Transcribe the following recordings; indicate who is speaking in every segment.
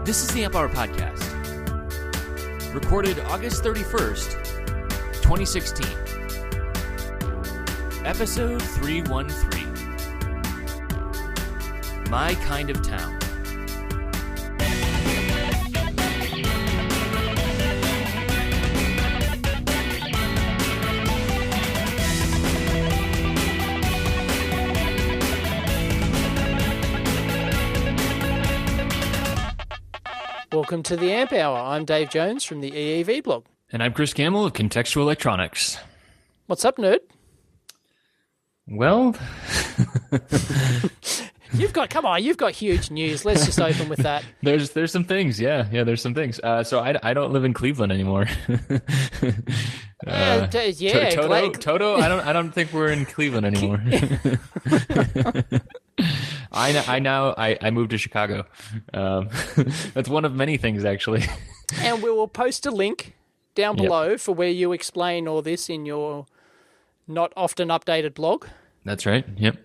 Speaker 1: This is the Amp Hour Podcast, recorded August 31st, 2016, episode 313, My Kind of Town.
Speaker 2: Welcome to the Amp Hour. I'm Dave Jones from the EEV blog.
Speaker 1: And I'm Chris Campbell of Contextual Electronics.
Speaker 2: What's up, nerd?
Speaker 1: Well,
Speaker 2: You've got huge news. Let's just open with that.
Speaker 1: there's some things, yeah, there's some things. So I don't live in Cleveland anymore. Toto, I don't think we're in Cleveland anymore. I moved to Chicago. That's one of many things, actually.
Speaker 2: And we will post a link down below for where you explain all this in your not often updated blog.
Speaker 1: That's right. Yep.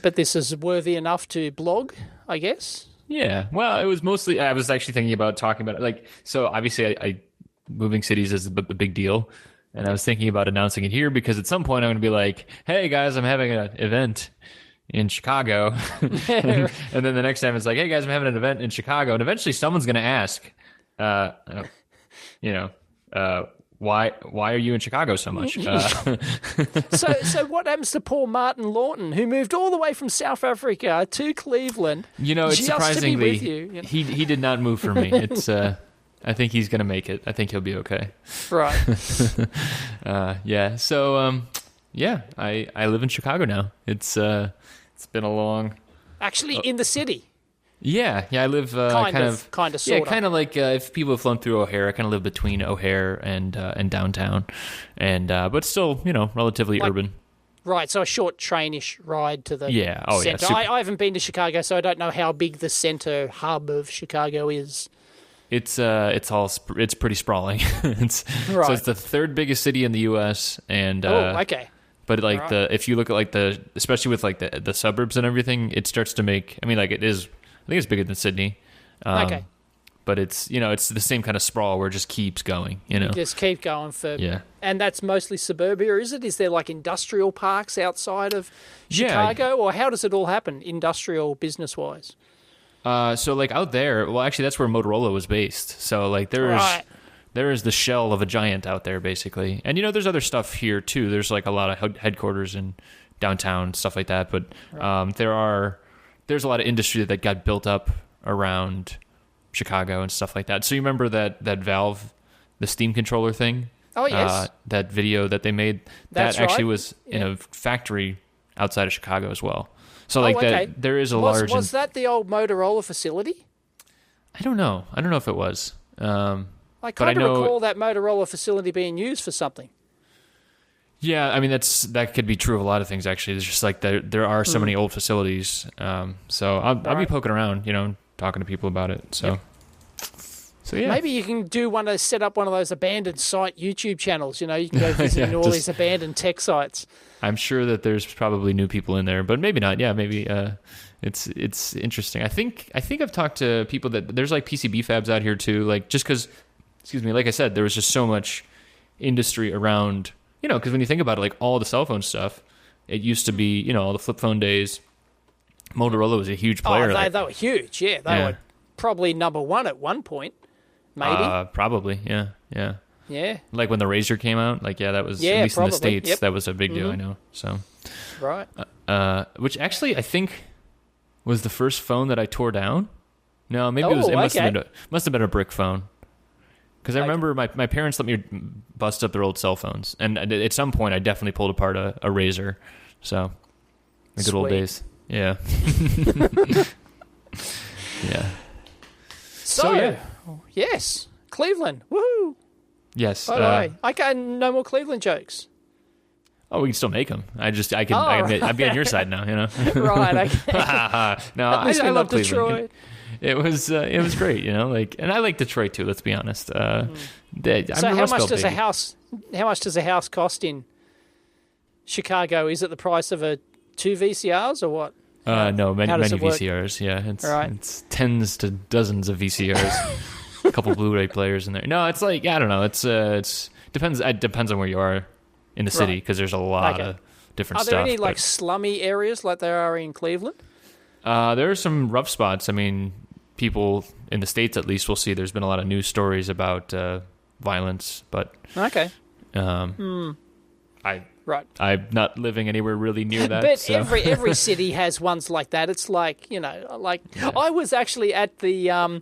Speaker 2: But this is worthy enough to blog, I guess.
Speaker 1: Yeah. Well, it was mostly, I was actually thinking about talking about it. So obviously I moving cities is a big deal. And I was thinking about announcing it here because at some point I'm going to be like, hey guys, I'm having an event in Chicago. and then the next time it's like, hey guys, I'm having an event in Chicago. And eventually someone's going to ask, why are you in Chicago so much?
Speaker 2: So what happens to poor Martin Lawton, who moved all the way from South Africa to Cleveland?
Speaker 1: It's surprisingly,
Speaker 2: to be with you.
Speaker 1: He did not move for me. It's I think he's gonna make it. I think he'll be okay.
Speaker 2: Right.
Speaker 1: Yeah. So I live in Chicago now. It's been a long.
Speaker 2: Actually, in the city.
Speaker 1: Yeah, I live kind of like if people have flown through O'Hare, I kind of live between O'Hare and downtown, and but still, relatively urban.
Speaker 2: Right, so a short trainish ride to the center.
Speaker 1: Yeah,
Speaker 2: I haven't been to Chicago, so I don't know how big the center hub of Chicago is.
Speaker 1: It's pretty sprawling. So it's the third biggest city in the U.S. and
Speaker 2: okay.
Speaker 1: But if you look at especially with the suburbs and everything, it starts to make. I mean, it is. I think it's bigger than Sydney.
Speaker 2: Okay.
Speaker 1: But it's it's the same kind of sprawl where it just keeps going.
Speaker 2: Just keep going for.
Speaker 1: Yeah.
Speaker 2: And that's mostly suburbia, is it? Is there industrial parks outside of Chicago, or how does it all happen, industrial business wise?
Speaker 1: So out there, well, actually, that's where Motorola was based. So there is the shell of a giant out there, basically. And there's other stuff here too. There's a lot of headquarters in downtown, stuff like that. But there's a lot of industry that got built up around Chicago and stuff like that. So you remember that Valve, the Steam controller thing?
Speaker 2: Oh, yes.
Speaker 1: That video that they made,
Speaker 2: That's
Speaker 1: that actually
Speaker 2: right.
Speaker 1: was in a factory outside of Chicago as well. So that there is a large...
Speaker 2: Was that the old Motorola facility?
Speaker 1: I don't know. I don't know if it was.
Speaker 2: I kind of recall that Motorola facility being used for something.
Speaker 1: Yeah, I mean that could be true of a lot of things. Actually, it's just there are so many old facilities. So I'll be poking around, talking to people about it. So yeah,
Speaker 2: maybe you can set up one of those abandoned site YouTube channels. You can go visiting all these abandoned tech sites.
Speaker 1: I'm sure that there's probably new people in there, but maybe not. Yeah, maybe it's interesting. I think I've talked to people that there's PCB fabs out here too. Just because, like I said, there was just so much industry around. Because when you think about it, all the cell phone stuff, it used to be, all the flip phone days. Motorola was a huge player.
Speaker 2: Oh, they were huge, yeah. They were probably number one at one point, maybe.
Speaker 1: Probably, yeah.
Speaker 2: Yeah.
Speaker 1: When the Razr came out, that was, at least in the States, that was a big deal, I know. So,
Speaker 2: right.
Speaker 1: Which actually, I think, was the first phone that I tore down. No, maybe it must have been a brick phone. Because I remember my parents let me bust up their old cell phones. And at some point, I definitely pulled apart a Razr. So, the good old days. Yeah. Yeah.
Speaker 2: So, yes. Cleveland. Woohoo.
Speaker 1: Yes.
Speaker 2: I got no more Cleveland jokes.
Speaker 1: Oh, we can still make them. I'd be on your side now,
Speaker 2: Right. Okay.
Speaker 1: No, I love
Speaker 2: Detroit.
Speaker 1: It was great, and I like Detroit too. Let's be honest.
Speaker 2: So how much does a house cost in Chicago? Is it the price of 2 VCRs or what?
Speaker 1: No, many
Speaker 2: does it work?
Speaker 1: VCRs. Yeah,
Speaker 2: Right.
Speaker 1: it's tens to dozens of VCRs. A couple Blu-ray players in there. No, it's like I don't know. It's depends. It depends on where you are in the city because there's a lot of different stuff.
Speaker 2: Are there any like slummy areas like there are in Cleveland?
Speaker 1: There are some rough spots. I mean, people in the States at least will see there's been a lot of news stories about violence, but
Speaker 2: okay.
Speaker 1: I'm not living anywhere really near that.
Speaker 2: But
Speaker 1: so.
Speaker 2: every city has ones like that. It's like, I was actually at the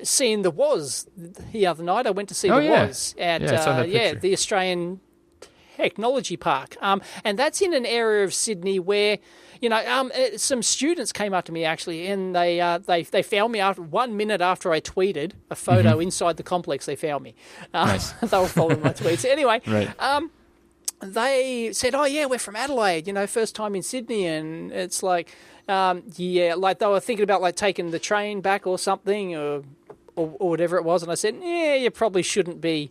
Speaker 2: seeing the Woz the other night. I went to see the Woz at the Australian Technology Park, and that's in an area of Sydney where some students came up to me actually, and they found me after 1 minute after I tweeted a photo inside the complex. They found me.
Speaker 1: Nice.
Speaker 2: They were following my tweets anyway.
Speaker 1: Right.
Speaker 2: They said, "Oh yeah, we're from Adelaide. First time in Sydney," and it's like. Like they were thinking about like taking the train back or something or whatever it was. And I said, yeah, you probably shouldn't be,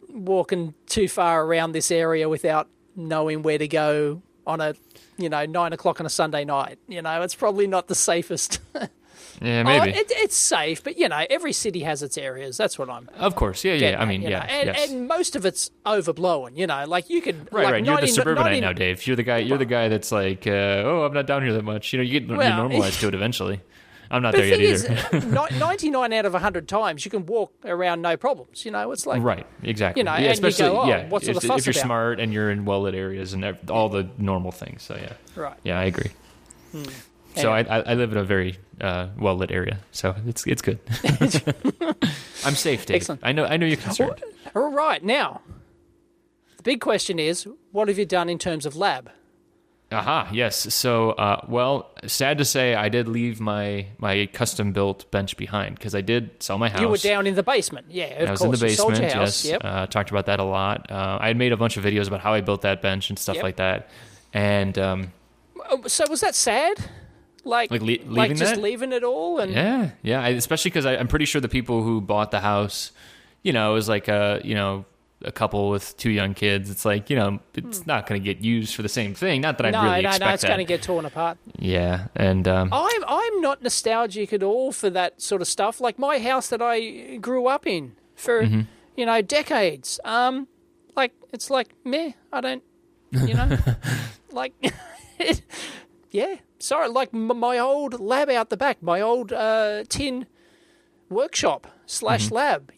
Speaker 2: walking too far around this area without knowing where to go on a, 9 o'clock on a Sunday night. It's probably not the safest.
Speaker 1: Yeah, maybe.
Speaker 2: It's safe, but, every city has its areas. That's what I'm...
Speaker 1: Of course, yeah. I mean, yes.
Speaker 2: And most of it's overblown, like you could...
Speaker 1: Right. You're the suburbanite now, Dave. You're the guy that's like, I'm not down here that much. You get normalized to it eventually. I'm not there yet either.
Speaker 2: 99 out of 100 times you can walk around no problems. It's like...
Speaker 1: Right, exactly.
Speaker 2: And
Speaker 1: especially,
Speaker 2: you go, what's all the fuss
Speaker 1: if you're
Speaker 2: about?
Speaker 1: smart and you're in well-lit areas and all the normal things. So, yeah.
Speaker 2: Right.
Speaker 1: Yeah, I agree. So I live in a very well-lit area, so it's good. I'm safe, Dave.
Speaker 2: Excellent.
Speaker 1: I know you're concerned.
Speaker 2: All right, now, the big question is, what have you done in terms of lab?
Speaker 1: Aha, yes. So, sad to say, I did leave my custom-built bench behind because I did sell my house.
Speaker 2: You were down in the basement, yeah, of course.
Speaker 1: I was in the basement,
Speaker 2: you sold your house.
Speaker 1: yes.
Speaker 2: Yep.
Speaker 1: Talked about that a lot. I had made a bunch of videos about how I built that bench and stuff like that. And
Speaker 2: so was that sad?
Speaker 1: Leaving
Speaker 2: leaving it all? And
Speaker 1: yeah. Especially because I'm pretty sure the people who bought the house, it was like a couple with 2 young kids. It's like it's not going to get used for the same thing. Not that I really expect that.
Speaker 2: No, it's going to get torn apart.
Speaker 1: Yeah, and
Speaker 2: I'm not nostalgic at all for that sort of stuff. Like my house that I grew up in for decades. It's like meh. I don't like. Yeah, sorry, like my old lab out the back, my old tin workshop / lab,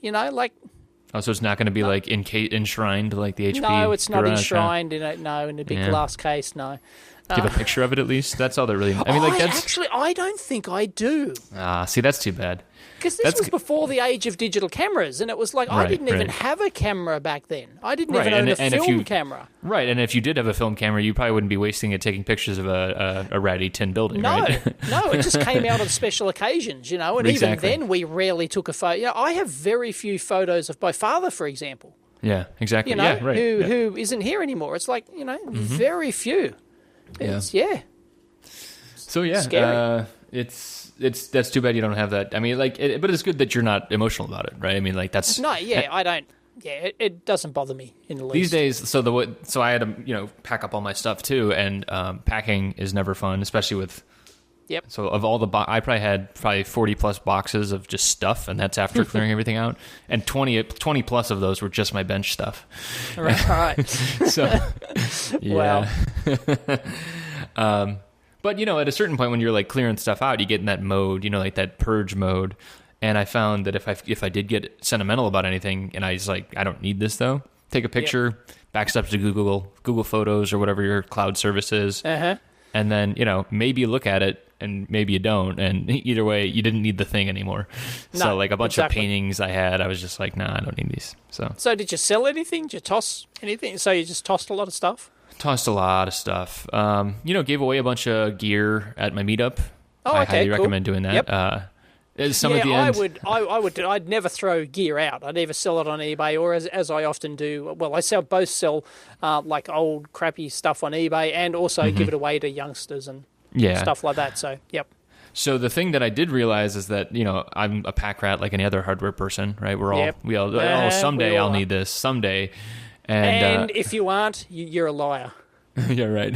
Speaker 1: Oh, so it's not going to be like enshrined like the HP?
Speaker 2: No, it's not
Speaker 1: garage,
Speaker 2: enshrined in a big glass case, no.
Speaker 1: Do you have a picture of it at least? That's all that really...
Speaker 2: I don't think I do.
Speaker 1: See, that's too bad.
Speaker 2: Because this was before the age of digital cameras, and it was like I didn't even have a camera back then. I didn't even own a film camera.
Speaker 1: Right, and if you did have a film camera, you probably wouldn't be wasting it taking pictures of a ratty tin building, right?
Speaker 2: No, it just came out on special occasions, and even then we rarely took a photo. I have very few photos of my father, for example.
Speaker 1: Yeah, exactly.
Speaker 2: Who isn't here anymore. It's like, very few. Scary.
Speaker 1: That's too bad you don't have that. I mean, but it's good that you're not emotional about it, right? I mean, that's
Speaker 2: I don't. Yeah, it doesn't bother me in the least.
Speaker 1: These days, so I had to pack up all my stuff too, and packing is never fun, especially with.
Speaker 2: Yep.
Speaker 1: So of all the I had 40 plus boxes of just stuff, and that's after clearing everything out, and 20 plus of those were just my bench stuff.
Speaker 2: Right.
Speaker 1: So, yeah.
Speaker 2: Wow.
Speaker 1: But, at a certain point when you're, like, clearing stuff out, you get in that mode, like that purge mode. And I found that if I did get sentimental about anything, and I was like, I don't need this, though, take a picture, backs up to Google Photos or whatever your cloud service is, and then, maybe you look at it, and maybe you don't. And either way, you didn't need the thing anymore. So, like, a bunch of paintings I had, I was just like, nah, I don't need these.
Speaker 2: So did you sell anything? Did you toss anything? So you just tossed a lot of stuff?
Speaker 1: Tossed a lot of stuff. Gave away a bunch of gear at my meetup. I highly recommend doing that.
Speaker 2: Yep. I'd never throw gear out. I'd either sell it on eBay or as I often do. Well, I sell like old crappy stuff on eBay and also give it away to youngsters and stuff like that. So, yep.
Speaker 1: So the thing that I did realize is that, I'm a pack rat like any other hardware person, right? Someday I'll need this, someday.
Speaker 2: And if you aren't, you're a liar.
Speaker 1: Yeah, right.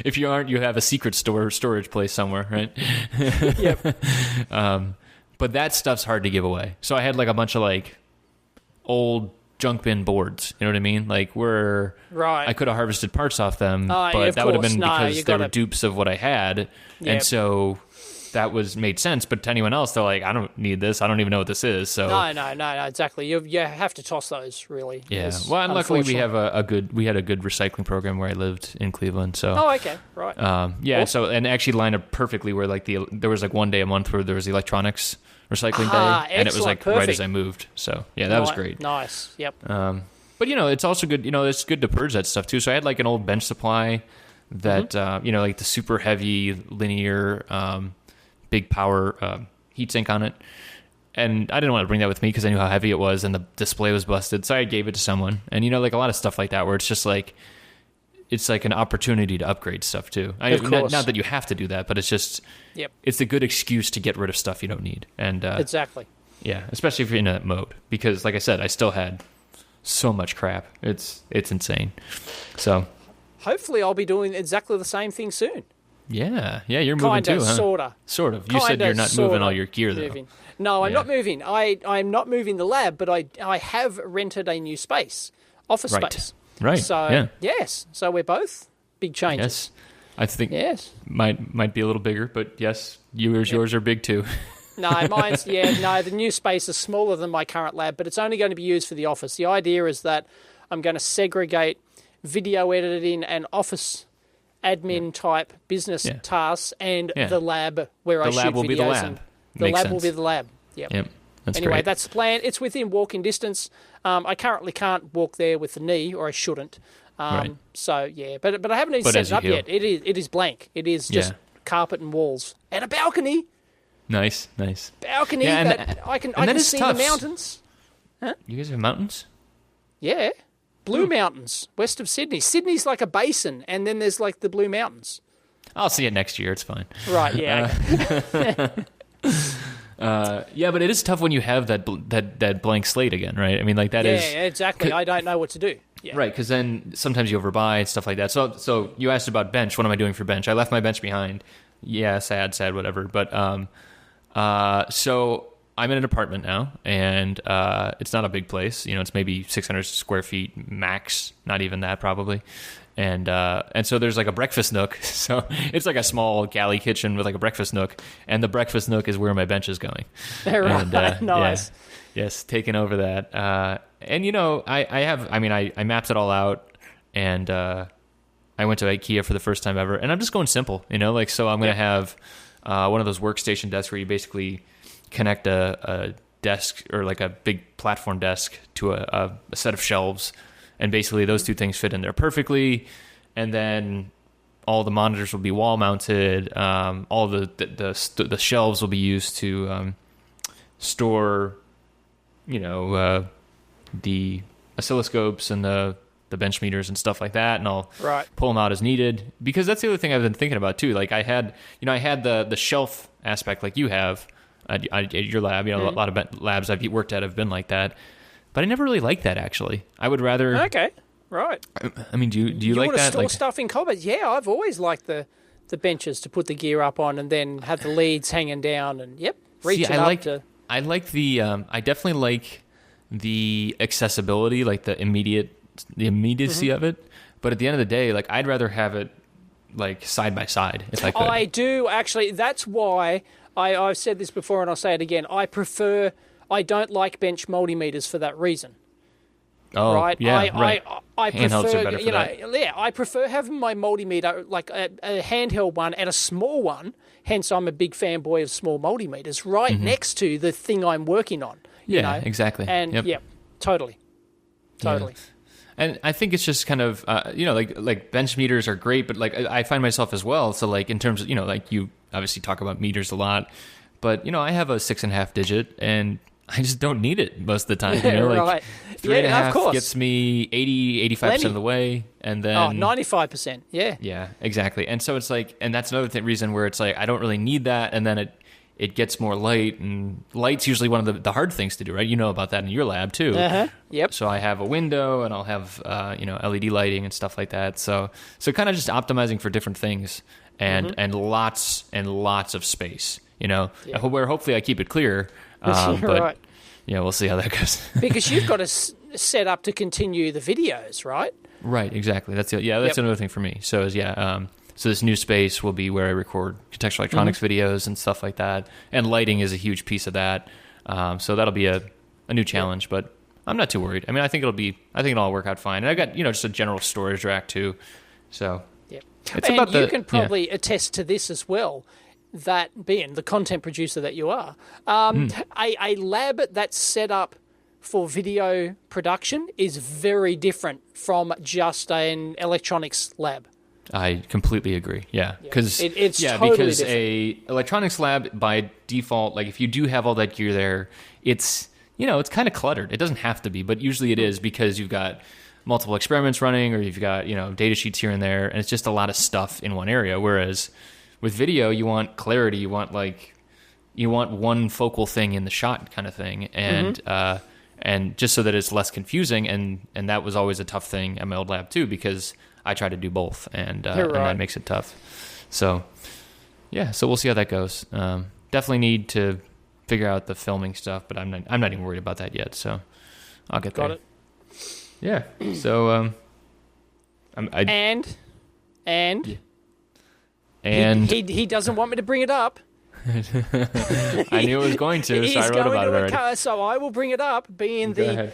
Speaker 1: If you aren't, you have a secret storage place somewhere, right?
Speaker 2: Yep.
Speaker 1: But that stuff's hard to give away. So I had like a bunch of like old junk bin boards. You know what I mean? Like where
Speaker 2: right.
Speaker 1: I could have harvested parts off them, but
Speaker 2: yeah,
Speaker 1: that would have been because they were
Speaker 2: to...
Speaker 1: dupes of what I had,
Speaker 2: yep.
Speaker 1: and so that made sense. But to anyone else, they're like, I don't need this. I don't even know what this is. So
Speaker 2: no, exactly. You have to toss those, really.
Speaker 1: Yeah. Well, and luckily we have a good recycling program where I lived in Cleveland. So
Speaker 2: okay, right.
Speaker 1: Yeah. Cool. So and actually lined up perfectly where like there was like one day a month where there was the electronics recycling day, and it was like perfect. Right as I moved. So yeah, that was great.
Speaker 2: Nice. Yep.
Speaker 1: But it's also good. It's good to purge that stuff too. So I had like an old bench supply that like the super heavy linear. Big power heatsink on it, and I didn't want to bring that with me because I knew how heavy it was and the display was busted, so I gave it to someone. And like a lot of stuff like that where it's just like it's like an opportunity to upgrade stuff too. Not that you have to do that, but it's just it's a good excuse to get rid of stuff you don't need. And
Speaker 2: exactly,
Speaker 1: yeah, especially if you're in that mode, because like I said, I still had so much crap. It's insane. So
Speaker 2: hopefully I'll be doing exactly the same thing soon.
Speaker 1: Yeah, you're moving too, huh? Sort of. You said you're not moving all your gear, though.
Speaker 2: No, I'm not moving. I'm not moving the lab, but I have rented a new space, office space.
Speaker 1: Right.
Speaker 2: So, yes. So we're both big changes.
Speaker 1: Yes. I think might be a little bigger, but yes, yours are big too.
Speaker 2: No, mine's, the new space is smaller than my current lab, but it's only going to be used for the office. The idea is that I'm going to segregate video editing and office admin type business tasks and the lab where I shoot videos. The lab will be the lab. The lab will be the lab. Yep. Anyway, that's the plan. It's within walking distance. I currently can't walk there with the knee, or I shouldn't.
Speaker 1: Right.
Speaker 2: So but I haven't even set it up yet. It is blank. It is just carpet and walls and a balcony.
Speaker 1: Nice.
Speaker 2: Balcony that I can see the mountains. Huh?
Speaker 1: You guys have mountains?
Speaker 2: Yeah. Blue Mountains, west of Sydney. Sydney's like a basin, and then there's like the Blue Mountains.
Speaker 1: I'll see it next year. It's fine.
Speaker 2: Right, yeah.
Speaker 1: But it is tough when you have that blank slate again, right? I mean, like that is...
Speaker 2: Yeah, exactly. I don't know what to do. Yeah.
Speaker 1: Right, because then sometimes you overbuy and stuff like that. So you asked about bench. What am I doing for bench? I left my bench behind. Yeah, sad, whatever. But so... I'm in an apartment now, and it's not a big place. It's maybe 600 square feet max, not even that probably. And so there's like a breakfast nook. So it's like a small galley kitchen with like a breakfast nook, and the breakfast nook is where my bench is going.
Speaker 2: Right. And, nice.
Speaker 1: Yes, taking over that. And I mapped it all out, and I went to IKEA for the first time ever, and I'm just going simple. So I'm going to have one of those workstation desks where you basically connect a desk or like a big platform desk to a set of shelves, and basically those two things fit in there perfectly, and then all the monitors will be wall mounted. All the shelves will be used to store the oscilloscopes and the bench meters and stuff like that, and I'll pull them out as needed, because that's the other thing I've been thinking about too. Like I had the shelf aspect like you have at your lab. A lot of labs I've worked at have been like that, but I never really liked that, actually. I would rather...
Speaker 2: Okay, right.
Speaker 1: I mean, do you like that? You
Speaker 2: want to store stuff in cupboards? Yeah, I've always liked the benches to put the gear up on, and then have the leads hanging down, and
Speaker 1: I like the... I definitely like the accessibility, like the immediacy of it, but at the end of the day, like I'd rather have it like side by side if I could.
Speaker 2: I do, actually. That's why... I've said this before and I'll say it again. I don't like bench multimeters for that reason.
Speaker 1: Oh,
Speaker 2: right?
Speaker 1: Yeah, right.
Speaker 2: I
Speaker 1: handhelds
Speaker 2: prefer,
Speaker 1: are better for that.
Speaker 2: Yeah, I prefer having my multimeter, like a handheld one and a small one. Hence, I'm a big fanboy of small multimeters, right next to the thing I'm working on.
Speaker 1: Exactly.
Speaker 2: And totally.
Speaker 1: Yeah. And I think it's just kind of, like bench meters are great, but like I find myself as well. So like in terms of, like you obviously talk about meters a lot, but I have a 6.5 digit and I just don't need it most of the time. Like 3.5 gets me 85% of the way, and then
Speaker 2: 95%. Yeah.
Speaker 1: Yeah, exactly. And so it's like, and that's another reason where it's like I don't really need that, and then it gets more light, and light's usually one of the hard things to do, right? You know about that in your lab too.
Speaker 2: Yep.
Speaker 1: So I have a window, and I'll have LED lighting and stuff like that. So kind of just optimizing for different things, and lots of space. Where hopefully I keep it clear. But
Speaker 2: right.
Speaker 1: Yeah, we'll see how that goes.
Speaker 2: Because you've got to set up to continue the videos, right?
Speaker 1: Right, exactly. That's another thing for me. So so this new space will be where I record contextual electronics videos and stuff like that, and lighting is a huge piece of that. So that'll be a new challenge, but I'm not too worried. I mean, I think it'll all work out fine. And I got just a general storage rack too. So
Speaker 2: it's and about you can probably attest to this as well. That being the content producer that you are, a lab that's set up for video production is very different from just an electronics lab.
Speaker 1: I completely agree. Yeah,
Speaker 2: because it's totally
Speaker 1: because
Speaker 2: different.
Speaker 1: A electronics lab by default, like if you do have all that gear there, it's it's kind of cluttered. It doesn't have to be, but usually it is because you've got multiple experiments running, or you've got data sheets here and there, and it's just a lot of stuff in one area. Whereas with video, you want clarity. You want one focal thing in the shot, kind of thing, and just so that it's less confusing. And that was always a tough thing at my old lab too, because I try to do both, and that makes it tough. So so we'll see how that goes. Definitely need to figure out the filming stuff, but I'm not even worried about that yet. So I'll get there.
Speaker 2: Got it.
Speaker 1: Yeah. So And
Speaker 2: he doesn't want me to bring it up.
Speaker 1: I knew it was going to, so I wrote about it already.
Speaker 2: So I will bring it up, being the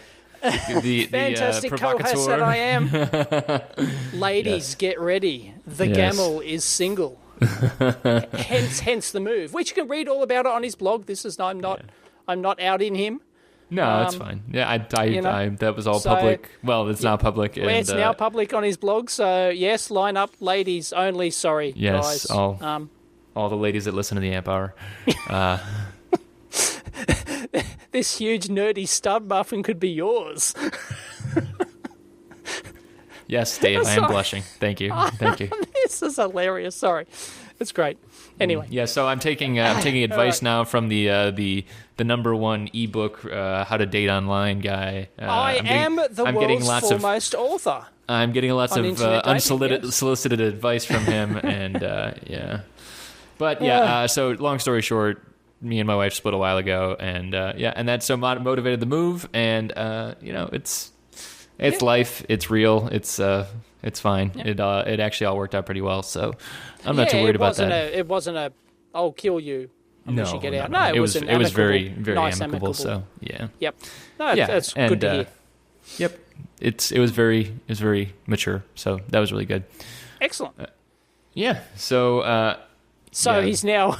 Speaker 2: fantastic
Speaker 1: provocateur
Speaker 2: co-host that I am. Ladies, get ready. The Gamel is single. hence the move, which you can read all about it on his blog. I'm not outing him.
Speaker 1: No, that's fine. Yeah, I that was all public. Well, it's not public.
Speaker 2: Well, it's now public on his blog. So yes, line up, ladies only. Sorry,
Speaker 1: yes,
Speaker 2: guys.
Speaker 1: All the ladies that listen to the Amp Hour.
Speaker 2: This huge nerdy stud muffin could be yours.
Speaker 1: Yes, Dave, I am blushing. Thank you.
Speaker 2: This is hilarious. Sorry, it's great. Anyway,
Speaker 1: so I'm taking advice now from the number one ebook How to Date Online guy.
Speaker 2: I'm the world's foremost author.
Speaker 1: I'm getting lots of unsolicited advice from him, and so long story short, me and my wife split a while ago, and and that so motivated the move, and it's life, it's real, it's fine. Yeah. It actually all worked out pretty well, so I'm not too worried about that.
Speaker 2: It wasn't I'll kill you. We should get out. No,
Speaker 1: it was very, very
Speaker 2: nice,
Speaker 1: amicable. So yeah.
Speaker 2: Yep. No, that's good to hear.
Speaker 1: Yep. It was very mature. So that was really good.
Speaker 2: Excellent.
Speaker 1: So.
Speaker 2: He's now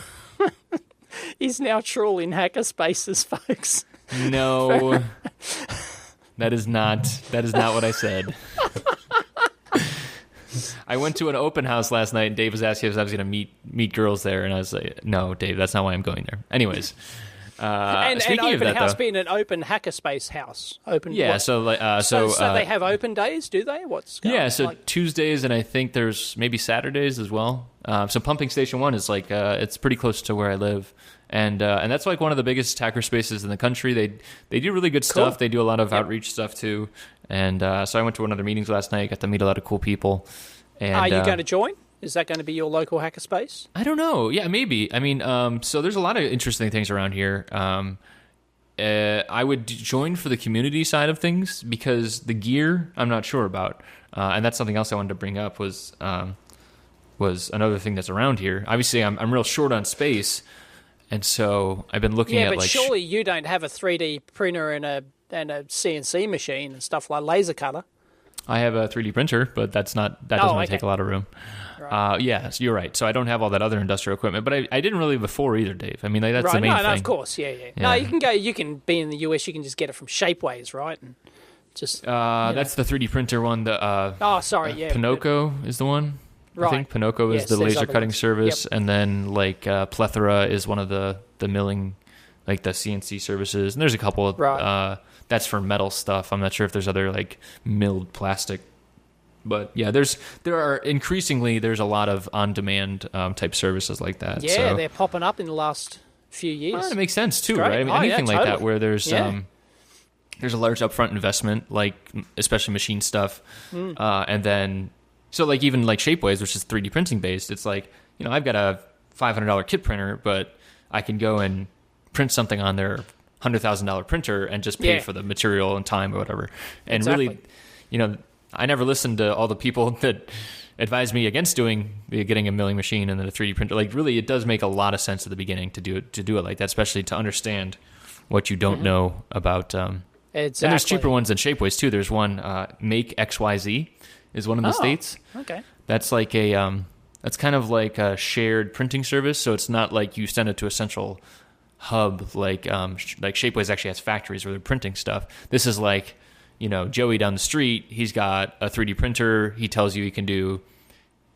Speaker 2: he's now trolling hackerspaces, folks.
Speaker 1: No. That is not what I said. I went to an open house last night, and Dave was asking if I was going to meet girls there, and I was like, "No, Dave, that's not why I'm going there." Anyways,
Speaker 2: and
Speaker 1: speaking
Speaker 2: open
Speaker 1: of that,
Speaker 2: house
Speaker 1: though,
Speaker 2: being an open hackerspace house, open.
Speaker 1: Yeah,
Speaker 2: what?
Speaker 1: so
Speaker 2: they have open days, do they?
Speaker 1: Tuesdays, and I think there's maybe Saturdays as well. So Pumping Station 1 is it's pretty close to where I live. And that's like one of the biggest hacker spaces in the country. They do really good stuff. Cool. They do a lot of outreach stuff too. And so I went to one of their meetings last night. Got to meet a lot of cool people. And,
Speaker 2: are you going to join? Is that going to be your local hackerspace?
Speaker 1: I don't know. Yeah, maybe. I mean, so there's a lot of interesting things around here. I would join for the community side of things, because the gear I'm not sure about. And that's something else I wanted to bring up was another thing that's around here. Obviously, I'm real short on space. And so I've been looking at
Speaker 2: but surely you don't have a 3D printer and a CNC machine and stuff like laser cutter.
Speaker 1: I have a 3D printer, but that doesn't really take a lot of room. Right. So you're right. So I don't have all that other industrial equipment, but I didn't really before either, Dave. I mean, that's the main thing. No,
Speaker 2: of course, yeah. No, you can be in the US. You can just get it from Shapeways, right? And just
Speaker 1: that's the 3D printer one. Pinocchio is the one. Right. I think Pinocchio is the laser cutting service, and then Plethora is one of the milling, like the CNC services. And there's a couple of that's for metal stuff. I'm not sure if there's other milled plastic, but yeah, there's a lot of on demand type services like that.
Speaker 2: Yeah, so they're popping up in the last few years.
Speaker 1: Well, it makes sense too, right? I mean, anything like that where there's a large upfront investment, like especially machine stuff, and then so like even like Shapeways, which is 3D printing based, it's like, you know, I've got a $500 kit printer, but I can go and print something on their $100,000 printer and just pay for the material and time or whatever. And really, you know, I never listened to all the people that advised me against getting a milling machine and then a 3D printer. Like, really, it does make a lot of sense at the beginning to do it like that, especially to understand what you don't know about. Exactly. And there's cheaper ones than Shapeways too. There's one Make XYZ is one of the states.
Speaker 2: Okay.
Speaker 1: That's like that's kind of like a shared printing service. So it's not like you send it to a central hub like Shapeways actually has factories where they're printing stuff. This is like, you know, Joey down the street, he's got a 3D printer. He tells you he can do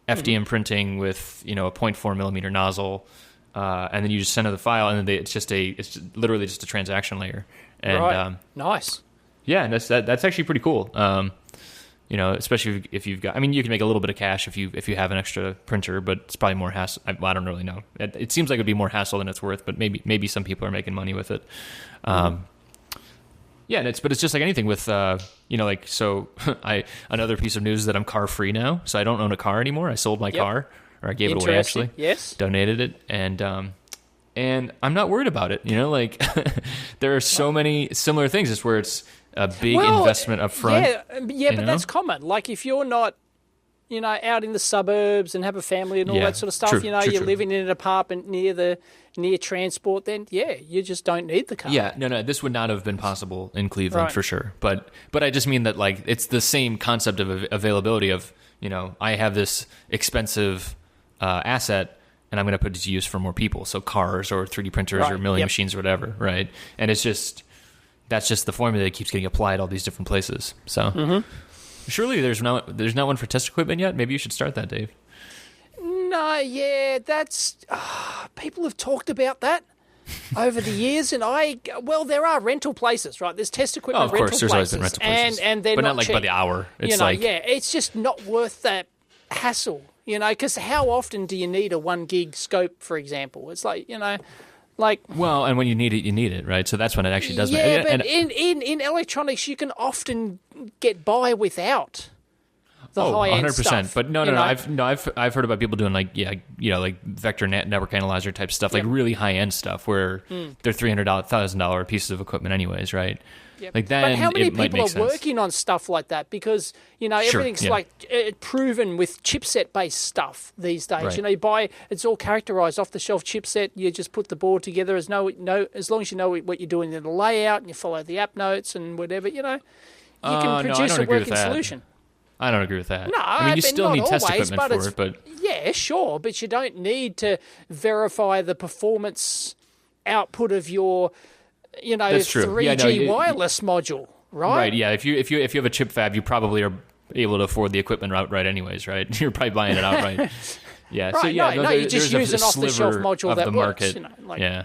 Speaker 1: FDM printing with, you know, a 0.4 millimeter nozzle, and then you just send him the file, and then it's literally just a transaction layer. And
Speaker 2: nice.
Speaker 1: Yeah, and that's actually pretty cool. You know, especially if you've got, I mean, you can make a little bit of cash if you have an extra printer, but it's probably more hassle. I don't really know. It seems like it'd be more hassle than it's worth, but maybe some people are making money with it. Yeah, and it's just like anything with, you know, like, so another piece of news is that I'm car free now, so I don't own a car anymore. I sold my car, or I gave it away actually.
Speaker 2: Yes.
Speaker 1: Donated it, and I'm not worried about it. You know, like there are so many similar things. It's where it's a big investment up front.
Speaker 2: Yeah, but that's common. Like if you're not, you know, out in the suburbs and have a family and all that sort of stuff, you're living in an apartment near transport, then you just don't need the car.
Speaker 1: Yeah, no, this would not have been possible in Cleveland for sure. But I just mean that, like, it's the same concept of availability of, you know, I have this expensive asset and I'm going to put it to use for more people. So cars or 3D printers or milling machines or whatever, right? And that's just the formula that keeps getting applied all these different places. So surely there's not one for test equipment yet. Maybe you should start that, Dave.
Speaker 2: No, that's people have talked about that over the years, and there are rental places, right? There's test equipment rental places.
Speaker 1: There's always been rental places,
Speaker 2: and they're
Speaker 1: but not
Speaker 2: like
Speaker 1: cheap. By the hour. It's
Speaker 2: it's just not worth that hassle, you know, because how often do you need a 1 gig scope, for example? It's like, you know.
Speaker 1: Well, and when you need it, right? So that's when it actually does
Speaker 2: matter.
Speaker 1: Yeah,
Speaker 2: but in electronics, you can often get by without the high-end 100%.
Speaker 1: Stuff. But no. I've heard about people doing like vector network analyzer type stuff, like really high-end stuff where they're $300,000 pieces of equipment, anyways, right?
Speaker 2: Yep.
Speaker 1: Like that.
Speaker 2: But how many people are working on stuff like that? Because, you know, everything's proven with chipset-based stuff these days. Right. You know, you buy, it's all characterized off-the-shelf chipset. You just put the board together as long as you know what you're doing in the layout and you follow the app notes and whatever. You know, you can produce a working solution.
Speaker 1: I don't agree with that.
Speaker 2: No,
Speaker 1: I mean, you still need test equipment for it, but
Speaker 2: yeah, sure, but you don't need to verify the performance output of your, you know, 3G wireless module, right?
Speaker 1: Right. Yeah. If you have a chip fab, you probably are able to afford the equipment outright, anyways, right? You're probably buying it outright. Yeah.
Speaker 2: Right,
Speaker 1: so yeah,
Speaker 2: you just use an off-the-shelf module
Speaker 1: of
Speaker 2: that
Speaker 1: the
Speaker 2: works.
Speaker 1: Market.
Speaker 2: You know, like,
Speaker 1: yeah.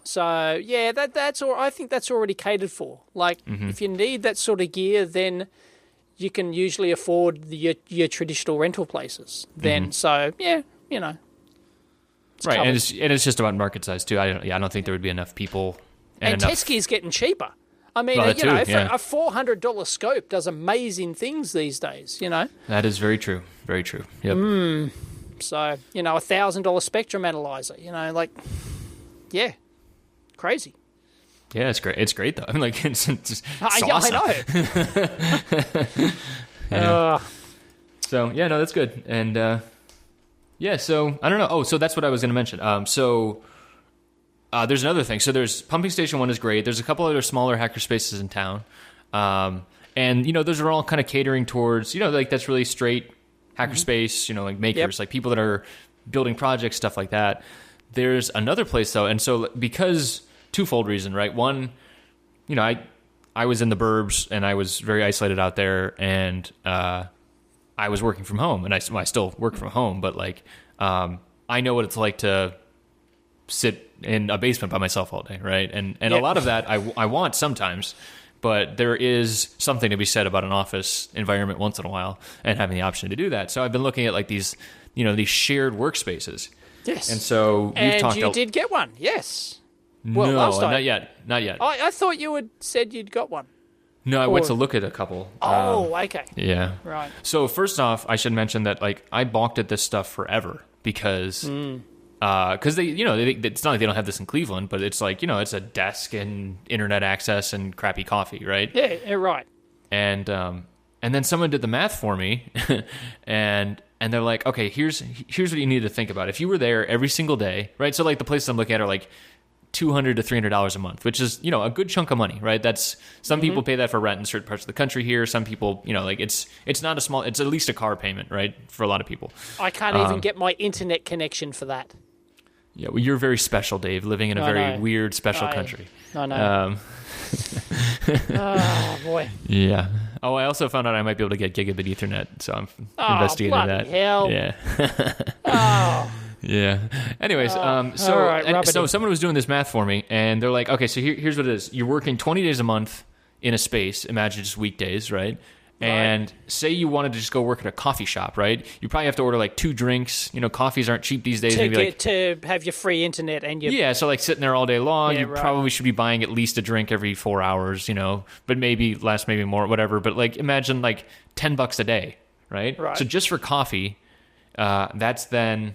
Speaker 2: So yeah, that's all. I think that's already catered for. Like, if you need that sort of gear, then you can usually afford your traditional rental places. Then, so yeah, you know,
Speaker 1: right, and it's just about market size too. I don't think there would be enough people.
Speaker 2: And Teskey is getting cheaper. I mean, a $400 scope does amazing things these days. You know,
Speaker 1: that is very true. Very true. Yep.
Speaker 2: So you know, $1,000 spectrum analyzer. You know, like, yeah. Crazy.
Speaker 1: Yeah, it's great. It's great though. I mean, like, it's awesome.
Speaker 2: I know.
Speaker 1: So yeah, no, that's good. And so I don't know. Oh, so that's what I was going to mention. There's another thing. So there's Pumping Station 1 is great. There's a couple other smaller hackerspaces in town, and you know, those are all kind of catering towards, you know, like that's really straight hackerspace. You know, like makers, like people that are building projects, stuff like that. There's another place though, and so because twofold reason, right? One, you know, I was in the burbs and I was very isolated out there, and I was working from home, and I still work from home, but like I know what it's like to sit in a basement by myself all day, right? And a lot of that I want sometimes, but there is something to be said about an office environment once in a while and having the option to do that. So I've been looking at like these, you know, these shared workspaces.
Speaker 2: Yes.
Speaker 1: And so
Speaker 2: you did get one, yes. Well,
Speaker 1: no,
Speaker 2: last time.
Speaker 1: not yet.
Speaker 2: I thought you had said you'd got one.
Speaker 1: No, I went to look at a couple.
Speaker 2: Oh, okay.
Speaker 1: Yeah.
Speaker 2: Right.
Speaker 1: So first off, I should mention that like I balked at this stuff forever because they, it's not like they don't have this in Cleveland, but it's like, it's a desk and internet access and crappy coffee, right?
Speaker 2: Yeah, right.
Speaker 1: And then someone did the math for me, and they're like, okay, here's what you need to think about. If you were there every single day, right? So like the places I'm looking at are like $200 to $300 a month, which is, a good chunk of money, right? That's some people pay that for rent in certain parts of the country here. Some people, like it's not a small, it's at least a car payment, right? For a lot of people.
Speaker 2: I can't even get my internet connection for that.
Speaker 1: Yeah, well, you're very special, Dave, living in a very weird, special country.
Speaker 2: I know. Oh, boy.
Speaker 1: Yeah. Oh, I also found out I might be able to get gigabit Ethernet, so I'm investigating that.
Speaker 2: Hell.
Speaker 1: Yeah.
Speaker 2: Oh.
Speaker 1: Yeah. Anyways, so someone was doing this math for me, and they're like, okay, so here's what it is. You're working 20 days a month in a space. Imagine just weekdays, right? And say you wanted to just go work at a coffee shop, right? You probably have to order like 2 drinks. Coffees aren't cheap these days.
Speaker 2: To have your free internet and your...
Speaker 1: Yeah, so like sitting there all day long, you probably should be buying at least a drink every 4 hours, but maybe less, maybe more, whatever. But like imagine like $10 a day, right? So just for coffee, that's then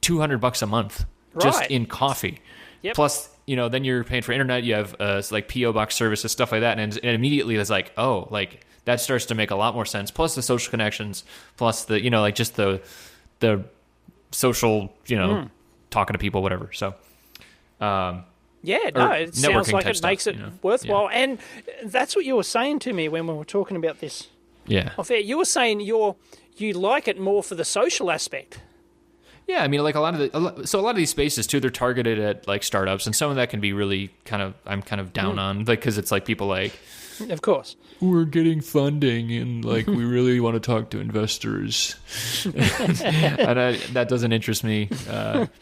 Speaker 1: $200 a month just in coffee.
Speaker 2: Yep.
Speaker 1: Plus, then you're paying for internet. You have like PO box services, stuff like that, and immediately it's like, oh, like that starts to make a lot more sense. Plus the social connections, plus the like just the social, talking to people, whatever. So,
Speaker 2: it sounds like it makes it worthwhile, and that's what you were saying to me when we were talking about this.
Speaker 1: Yeah,
Speaker 2: you were saying you like it more for the social aspect.
Speaker 1: Yeah, I mean, like a lot of these spaces too, they're targeted at like startups, and some of that can be really I'm kind of down on, like, because it's like people like,
Speaker 2: of course,
Speaker 1: we're getting funding and like we really want to talk to investors, and that doesn't interest me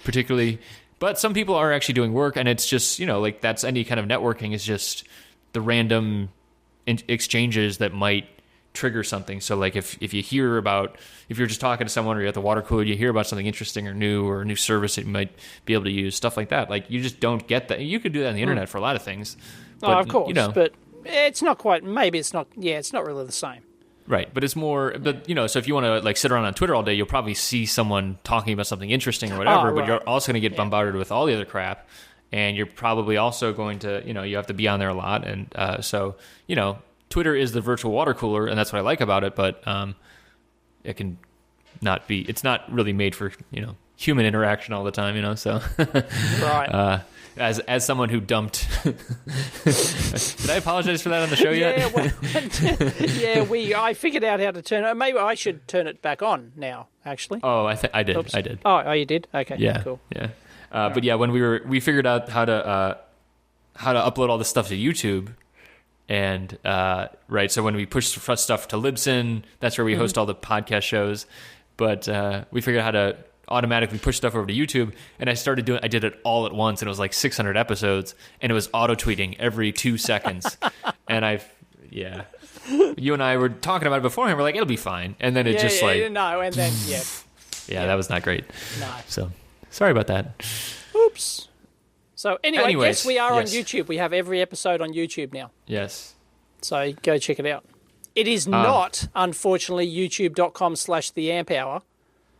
Speaker 1: particularly. But some people are actually doing work, and it's just like that's any kind of networking is just the random exchanges that might trigger something. So like if you're just talking to someone or you're at the water cooler, you hear about something interesting or a new service that you might be able to use, stuff like that. Like you just don't get that. You could do that on the internet for a lot of things. But,
Speaker 2: of course, but it's not quite. Maybe it's not. Yeah, it's not really the same.
Speaker 1: Right, but it's more. But so if you want to like sit around on Twitter all day, you'll probably see someone talking about something interesting or whatever. But you're also going to get bombarded with all the other crap, and you're probably also going to you have to be on there a lot, and so Twitter is the virtual water cooler, and that's what I like about it, but it can not be, it's not really made for, human interaction all the time, so.
Speaker 2: Right.
Speaker 1: As someone who dumped, did I apologize for that on the show yet?
Speaker 2: I figured out how to turn it. Maybe I should turn it back on now, actually.
Speaker 1: Oh, I did.
Speaker 2: Oops.
Speaker 1: I did.
Speaker 2: Oh, you did? Okay.
Speaker 1: Yeah.
Speaker 2: Cool.
Speaker 1: Yeah. But yeah, when we figured out how to upload all this stuff to YouTube. And so when we push stuff to Libsyn, that's where we host all the podcast shows. But we figured out how to automatically push stuff over to YouTube, and I did it all at once, and it was like 600 episodes, and it was auto tweeting every 2 seconds. And you and I were talking about it beforehand. We're like, it'll be fine, and then that was not great.
Speaker 2: No.
Speaker 1: So sorry about that.
Speaker 2: Oops. So anyways, yes, we are on YouTube. We have every episode on YouTube now.
Speaker 1: Yes.
Speaker 2: So go check it out. It is not, unfortunately, youtube.com/theamphour.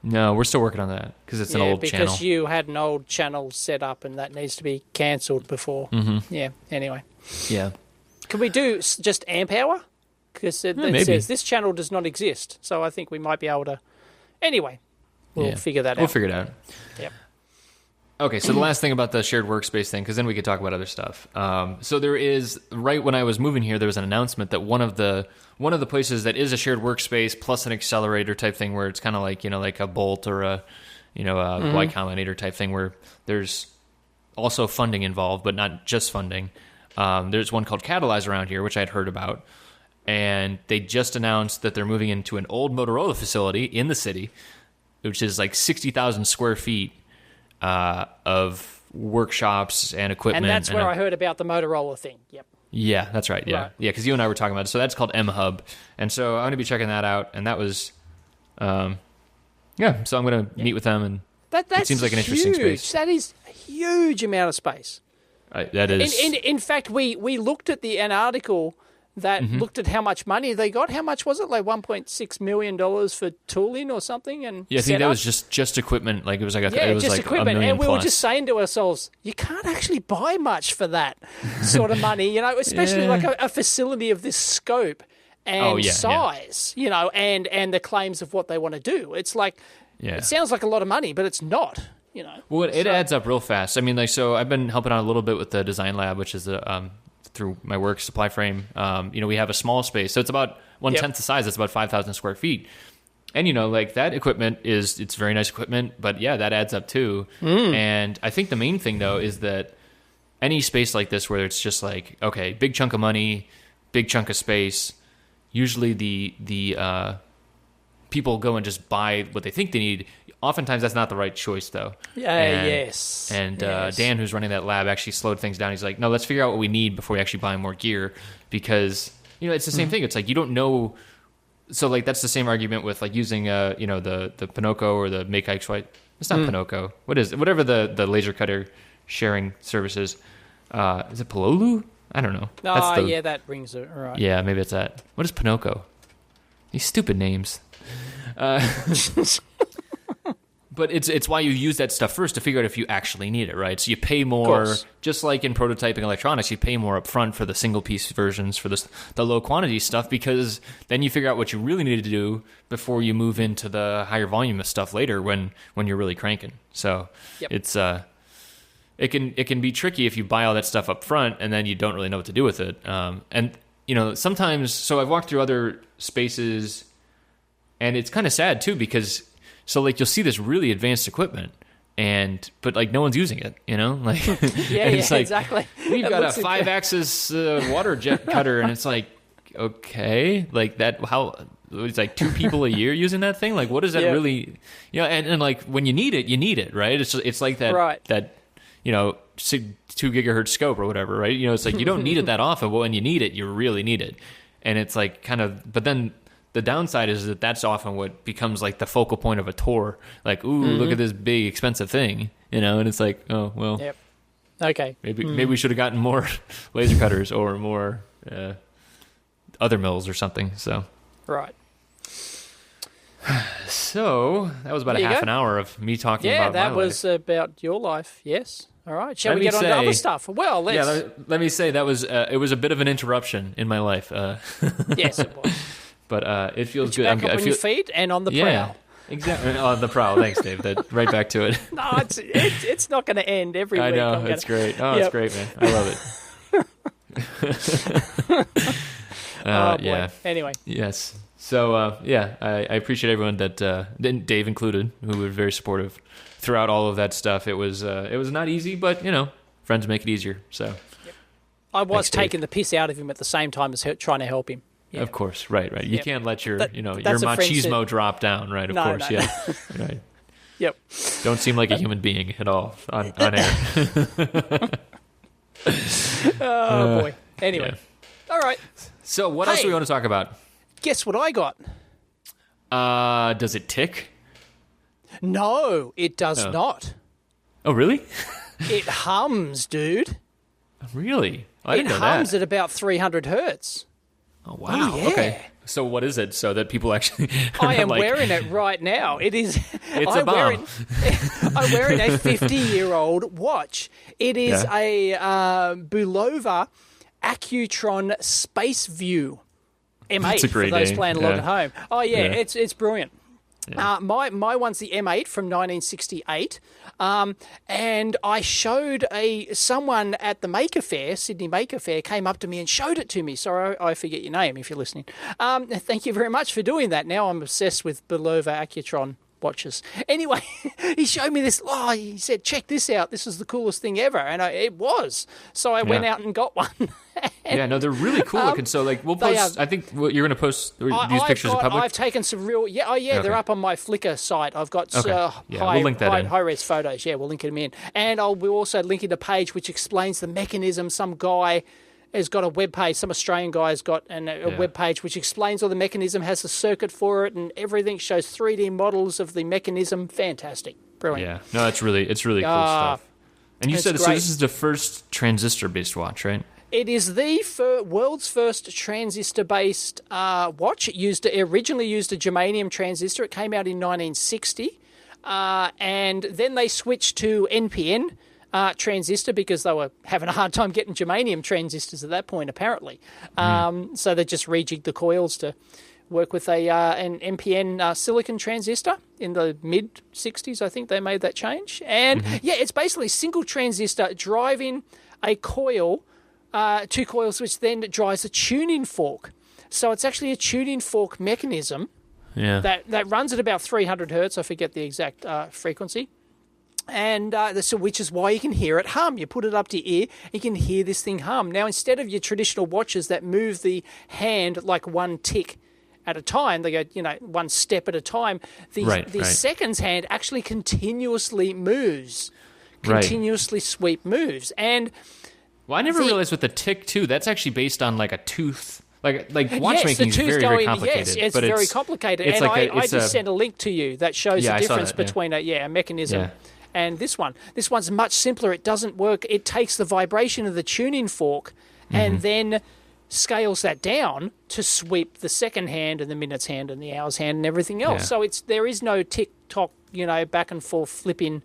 Speaker 1: No, we're still working on that because it's an old channel.
Speaker 2: Because you had an old channel set up and that needs to be cancelled before.
Speaker 1: Mm-hmm.
Speaker 2: Yeah, anyway.
Speaker 1: Yeah.
Speaker 2: Can we do just Amp Hour? Because it says this channel does not exist. So I think we might be able to... Anyway, we'll figure that out.
Speaker 1: We'll figure it out.
Speaker 2: Yep.
Speaker 1: Okay, so the last thing about the shared workspace thing, because then we could talk about other stuff. So there is, right when I was moving here, there was an announcement that one of the places that is a shared workspace plus an accelerator type thing, where it's kind of like like a Bolt or a Y Combinator type thing, where there's also funding involved, but not just funding. There's one called Catalyze around here, which I'd heard about, and they just announced that they're moving into an old Motorola facility in the city, which is like 60,000 square feet. Of workshops and equipment.
Speaker 2: And that's where I heard about the Motorola thing. Yep.
Speaker 1: Yeah, that's right. Yeah. Right. Yeah, because you and I were talking about it. So that's called M-Hub. And so I'm going to be checking that out. And that was, so I'm going to meet with them and
Speaker 2: That
Speaker 1: seems like an interesting space.
Speaker 2: That is a huge amount of space.
Speaker 1: That is.
Speaker 2: In fact, we looked at an article that looked at how much money they got. How much was it? Like $1.6 million for tooling or something? And
Speaker 1: I think that was just equipment. Like it was like
Speaker 2: equipment.
Speaker 1: $1 million
Speaker 2: and we
Speaker 1: plus.
Speaker 2: were just saying to ourselves, you can't actually buy much for that sort of money, especially like a facility of this scope and size, and the claims of what they want to do. It's like it sounds like a lot of money, but it's not.
Speaker 1: Well, it adds up real fast. I mean, so I've been helping out a little bit with the design lab, which is through my work, Supply Frame. We have a small space, so it's about 1/10 the size. It's about 5,000 square feet, and like that equipment it's very nice equipment, but that adds up too. And I think the main thing though is that any space like this where it's just like, okay, big chunk of money, big chunk of space, usually the people go and just buy what they think they need. Oftentimes, that's not the right choice, though.
Speaker 2: Yes.
Speaker 1: And Dan, who's running that lab, actually slowed things down. He's like, no, let's figure out what we need before we actually buy more gear, because it's the same thing. It's like you don't know. So like that's the same argument with like using the Pinoco or the Make Ike's White. It's not Pinoco. What is it? Whatever the laser cutter sharing services. Is it Pololu? I don't know.
Speaker 2: That rings it right.
Speaker 1: Yeah, maybe it's that. What is Pinoco? These stupid names. But it's why you use that stuff first to figure out if you actually need it, right? So you pay more, just like in prototyping electronics, you pay more up front for the single-piece versions, for the low-quantity stuff, because then you figure out what you really need to do before you move into the higher volume of stuff later when you're really cranking. So it's it can be tricky if you buy all that stuff up front and then you don't really know what to do with it. And sometimes, so I've walked through other spaces, and it's kind of sad too, because so like you'll see this really advanced equipment, but like no one's using it, like
Speaker 2: it's like, exactly.
Speaker 1: We've got a 5-axis water jet cutter, and it's like, okay, like that. How it's like 2 people a year using that thing. Like, what does that really? And like when you need it, right? It's like that that 2 gigahertz scope or whatever, right? It's like you don't need it that often, but when you need it, you really need it, and it's like kind of. But then the downside is that that's often what becomes like the focal point of a tour. Like, ooh, look at this big expensive thing, and it's like, oh well,
Speaker 2: okay,
Speaker 1: maybe we should have gotten more laser cutters or more other mills or something. So
Speaker 2: right.
Speaker 1: So that was about a half an hour of me talking about my life.
Speaker 2: Yeah, that was about your life. Yes. All right. Shall we get on to other stuff? Well, let's.
Speaker 1: Let me say that was it was a bit of an interruption in my life.
Speaker 2: Yes, it was.
Speaker 1: But it feels good.
Speaker 2: Back up on your feet and on the prowl.
Speaker 1: Exactly. On the prowl. Thanks, Dave. Right back to it.
Speaker 2: No, it's not going to end every week.
Speaker 1: I know. It's great. Oh, it's great, man. I love it. Yeah.
Speaker 2: Anyway.
Speaker 1: Yes. So, I appreciate everyone that, Dave included, who were very supportive throughout all of that stuff. It was not easy, but, friends make it easier. So,
Speaker 2: I was taking the piss out of him at the same time as trying to help him.
Speaker 1: Yeah. Of course, right. You can't let your your machismo drop down, right? Of course,
Speaker 2: no.
Speaker 1: Right.
Speaker 2: Yep.
Speaker 1: Don't seem like a human being at all on air.
Speaker 2: Oh boy. Anyway, all right.
Speaker 1: So, what else do we want to talk about?
Speaker 2: Guess what I got?
Speaker 1: Does it tick?
Speaker 2: No, it does not.
Speaker 1: Oh, really?
Speaker 2: It hums, dude.
Speaker 1: Really? I didn't know that.
Speaker 2: It hums at about 300 hertz.
Speaker 1: Oh, wow.
Speaker 2: Oh, yeah.
Speaker 1: Okay. So what is it so that people actually...
Speaker 2: I am wearing it right now. It is...
Speaker 1: It's a bomb.
Speaker 2: I'm wearing a 50-year-old watch. It is a Bulova Accutron Space View M8 for those playing along at home. Oh, yeah. It's brilliant. Yeah. My one's the M8 from 1968, and I showed someone at the Maker Fair, Sydney Maker Fair, came up to me and showed it to me. Sorry, I forget your name if you're listening. Thank you very much for doing that. Now I'm obsessed with Bulova Accutron watches. Anyway, he showed me this. Oh, he said, check this out. This is the coolest thing ever. And it was. So I went out and got one.
Speaker 1: No, they're really cool looking. So, like, we'll post. I think you're going to post these pictures in public.
Speaker 2: I've taken some real. Okay. They're up on my Flickr site. I've got
Speaker 1: we'll link that in.
Speaker 2: High-res photos. Yeah, we'll link them in. And we'll also link in a page which explains the mechanism. Some guy has got a web page. Some Australian guy has got a web page which explains all the mechanism, has a circuit for it, and everything. Shows 3D models of the mechanism. Fantastic. Brilliant.
Speaker 1: Yeah. No, it's really cool stuff. And you said, so this is the first transistor-based watch, right?
Speaker 2: It is the world's first transistor-based watch. It originally used a germanium transistor. It came out in 1960. And then they switched to NPN transistor because they were having a hard time getting germanium transistors at that point, apparently. So they just rejigged the coils to work with an NPN silicon transistor in the mid-60s. I think they made that change. And, it's basically single transistor driving a coil, two coils, which then drives a tuning fork. So it's actually a tuning fork mechanism that runs at about 300 hertz. I forget the exact frequency. And which is why you can hear it hum. You put it up to your ear, you can hear this thing hum. Now, instead of your traditional watches that move the hand like one tick at a time, they go, one step at a time. The seconds hand actually continuously moves, sweep moves. And
Speaker 1: I never realized with the tick too. That's actually based on like a tooth. Like watchmaking is very, very complicated.
Speaker 2: Yes, it's very complicated. And I just sent a link to you that shows the difference between a mechanism and this one. This one's much simpler. It doesn't work. It takes the vibration of the tuning fork and then scales that down to sweep the second hand and the minutes hand and the hours hand and everything else. So there is no tick-tock, back and forth flipping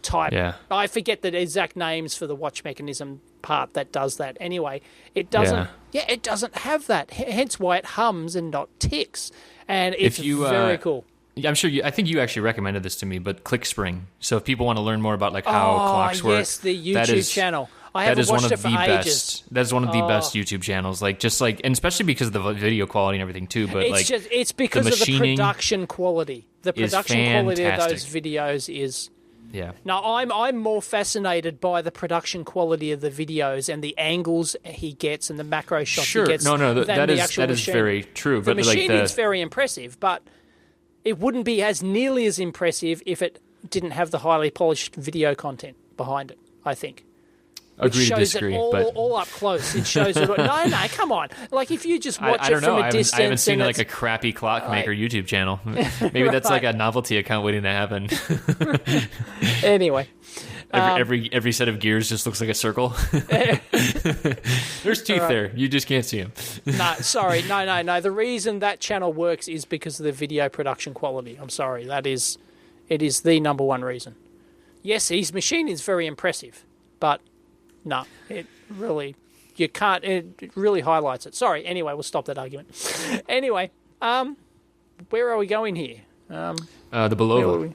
Speaker 2: type. I forget the exact names for the watch mechanism part that does that. Anyway, it doesn't. It doesn't have that. Hence why it hums and not ticks. And it's very cool.
Speaker 1: I'm sure I think you actually recommended this to me, but ClickSpring. So if people want to learn more about like how clocks work,
Speaker 2: yes, the YouTube channel. I haven't watched it for ages.
Speaker 1: That is one of the best YouTube channels. And especially because of the video quality and everything too. But
Speaker 2: it's because of the production quality. The production quality of those videos is.
Speaker 1: Yeah.
Speaker 2: Now, I'm more fascinated by the production quality of the videos and the angles he gets and the macro shots he gets.
Speaker 1: That is very true.
Speaker 2: The machine is very impressive, but it wouldn't be as nearly as impressive if it didn't have the highly polished video content behind it, I think.
Speaker 1: Agree to disagree.
Speaker 2: All up close. It shows it. No, come on. Like if you just watch it from a distance.
Speaker 1: I haven't seen like a crappy clockmaker YouTube channel. Maybe that's like a novelty account waiting to happen.
Speaker 2: Anyway.
Speaker 1: Every set of gears just looks like a circle. There's teeth there. You just can't see them.
Speaker 2: No. The reason that channel works is because of the video production quality. I'm sorry. It is the number one reason. Yes, his machine is very impressive, but no, it really highlights it. Sorry. Anyway, we'll stop that argument. Anyway, where are we going here?
Speaker 1: The Bulova.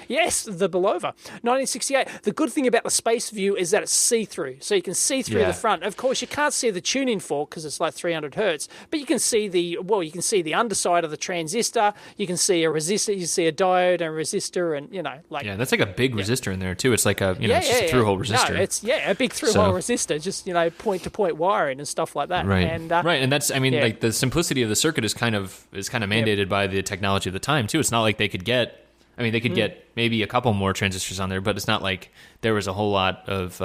Speaker 2: Yes, the Bulova. 1968. The good thing about the Space View is that it's see-through, so you can see through the front. Of course, you can't see the tuning fork because it's like 300 hertz, but you can see the underside of the transistor. You can see a resistor. You can see a diode and a resistor, and
Speaker 1: that's like a big resistor in there too. It's like a it's just a through-hole resistor.
Speaker 2: No, it's a big through-hole resistor, just point-to-point wiring and stuff like that.
Speaker 1: Right,
Speaker 2: and
Speaker 1: that's like the simplicity of the circuit is kind of mandated by the technology of the time too. It's not like they could get. They could get maybe a couple more transistors on there, but it's not like there was a whole lot of.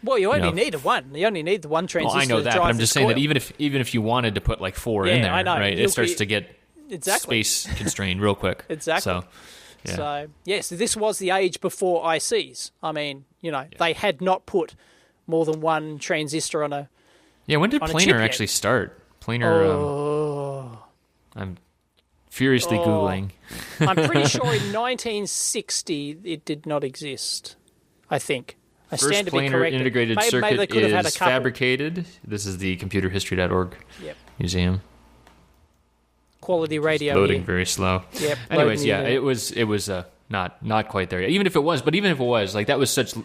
Speaker 2: You only needed one. You only need the one transistor.
Speaker 1: I know that, but I'm just saying that even if you wanted to put like four in there, right, it starts to get space constrained real quick.
Speaker 2: Exactly. So yes, this was the age before ICs. They had not put more than one transistor on a.
Speaker 1: Yeah, when did planar actually start? Planar. I'm furiously Googling.
Speaker 2: I'm pretty sure in 1960 it did not exist. I think. I stand to be corrected.
Speaker 1: First planar integrated circuit is fabricated. This is the computerhistory.org museum.
Speaker 2: Quality radio.
Speaker 1: It's loading very slow.
Speaker 2: Yep.
Speaker 1: Anyways, it was not quite there yet. Even if it was, like that was space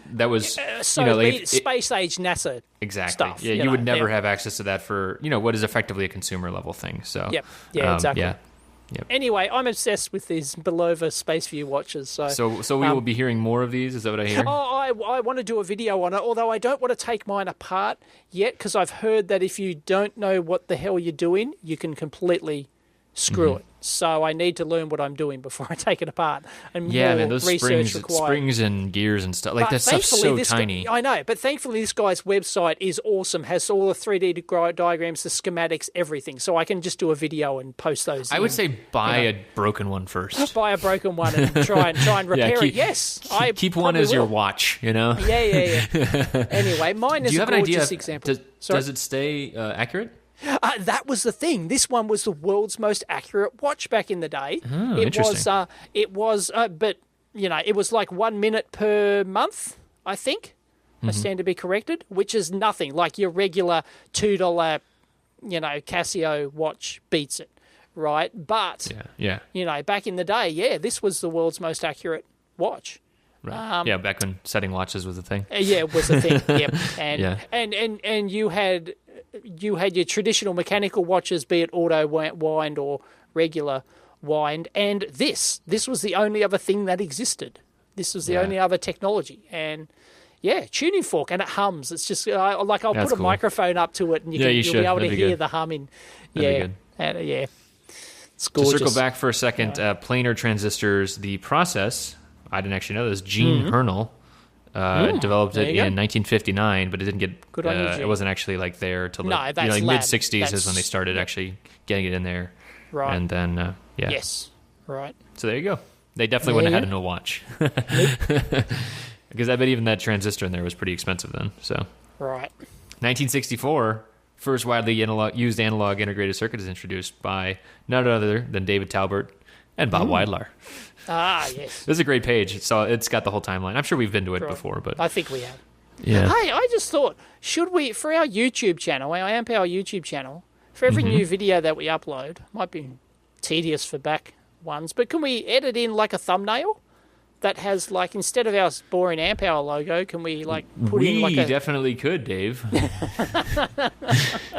Speaker 2: age NASA stuff.
Speaker 1: Yeah, you would never have access to that for what is effectively a consumer level thing. So
Speaker 2: exactly.
Speaker 1: Yep.
Speaker 2: Anyway, I'm obsessed with these Bulova Space View watches. So
Speaker 1: we will be hearing more of these? Is that what I hear?
Speaker 2: I want to do a video on it, although I don't want to take mine apart yet, because I've heard that if you don't know what the hell you're doing, you can completely screw it. So I need to learn what I'm doing before I take it apart. And
Speaker 1: yeah,
Speaker 2: more
Speaker 1: those
Speaker 2: research
Speaker 1: springs and gears and stuff. Like, that stuff's so tiny.
Speaker 2: I know, but thankfully this guy's website is awesome. Has all the 3D diagrams, the schematics, everything. So I can just do a video and post those.
Speaker 1: I would say buy a broken one first.
Speaker 2: Buy a broken one and try and repair it. Yes, I
Speaker 1: keep one as your watch.
Speaker 2: Yeah. Anyway, mine is a gorgeous example.
Speaker 1: Does it stay accurate?
Speaker 2: That was the thing. This one was the world's most accurate watch back in the day.
Speaker 1: Oh, interesting.
Speaker 2: But it was like 1 minute per month, I think. I stand to be corrected, which is nothing. Like your regular $2, Casio watch beats it, right? But back in the day, this was the world's most accurate watch.
Speaker 1: Right. Back when setting watches was a thing.
Speaker 2: It was a thing. Yep. And you had your traditional mechanical watches, be it auto wind or regular wind, and this was the only other thing that existed. This was the only other technology, and tuning fork, and it hums. It's just I'll put a microphone up to it, and you'll be able to hear the humming.
Speaker 1: That'd be
Speaker 2: good. It's gorgeous.
Speaker 1: To circle back for a second, planar transistors. The process, I didn't actually know this. Gene Hernal developed it in 1959, but it didn't get.
Speaker 2: Good on you, Gene.
Speaker 1: It wasn't actually there till the mid 60s is when they started actually getting it in there.
Speaker 2: Right.
Speaker 1: And then
Speaker 2: Yes. Right.
Speaker 1: So there you go. They definitely wouldn't have had a watch. Because I bet even that transistor in there was pretty expensive then. So.
Speaker 2: Right.
Speaker 1: 1964, first widely used analog integrated circuit is introduced by none other than David Talbert and Bob Weidlar.
Speaker 2: Ah, yes.
Speaker 1: This is a great page. So it's got the whole timeline. I'm sure we've been to it before, but
Speaker 2: I think we have.
Speaker 1: Yeah.
Speaker 2: Hey, I just thought, should we, for our YouTube channel, our AmpPower YouTube channel, for every new video that we upload, might be tedious for back ones, but can we edit in like a thumbnail that has like, instead of our boring AmpPower logo, can we like put in like a...
Speaker 1: We definitely could, Dave.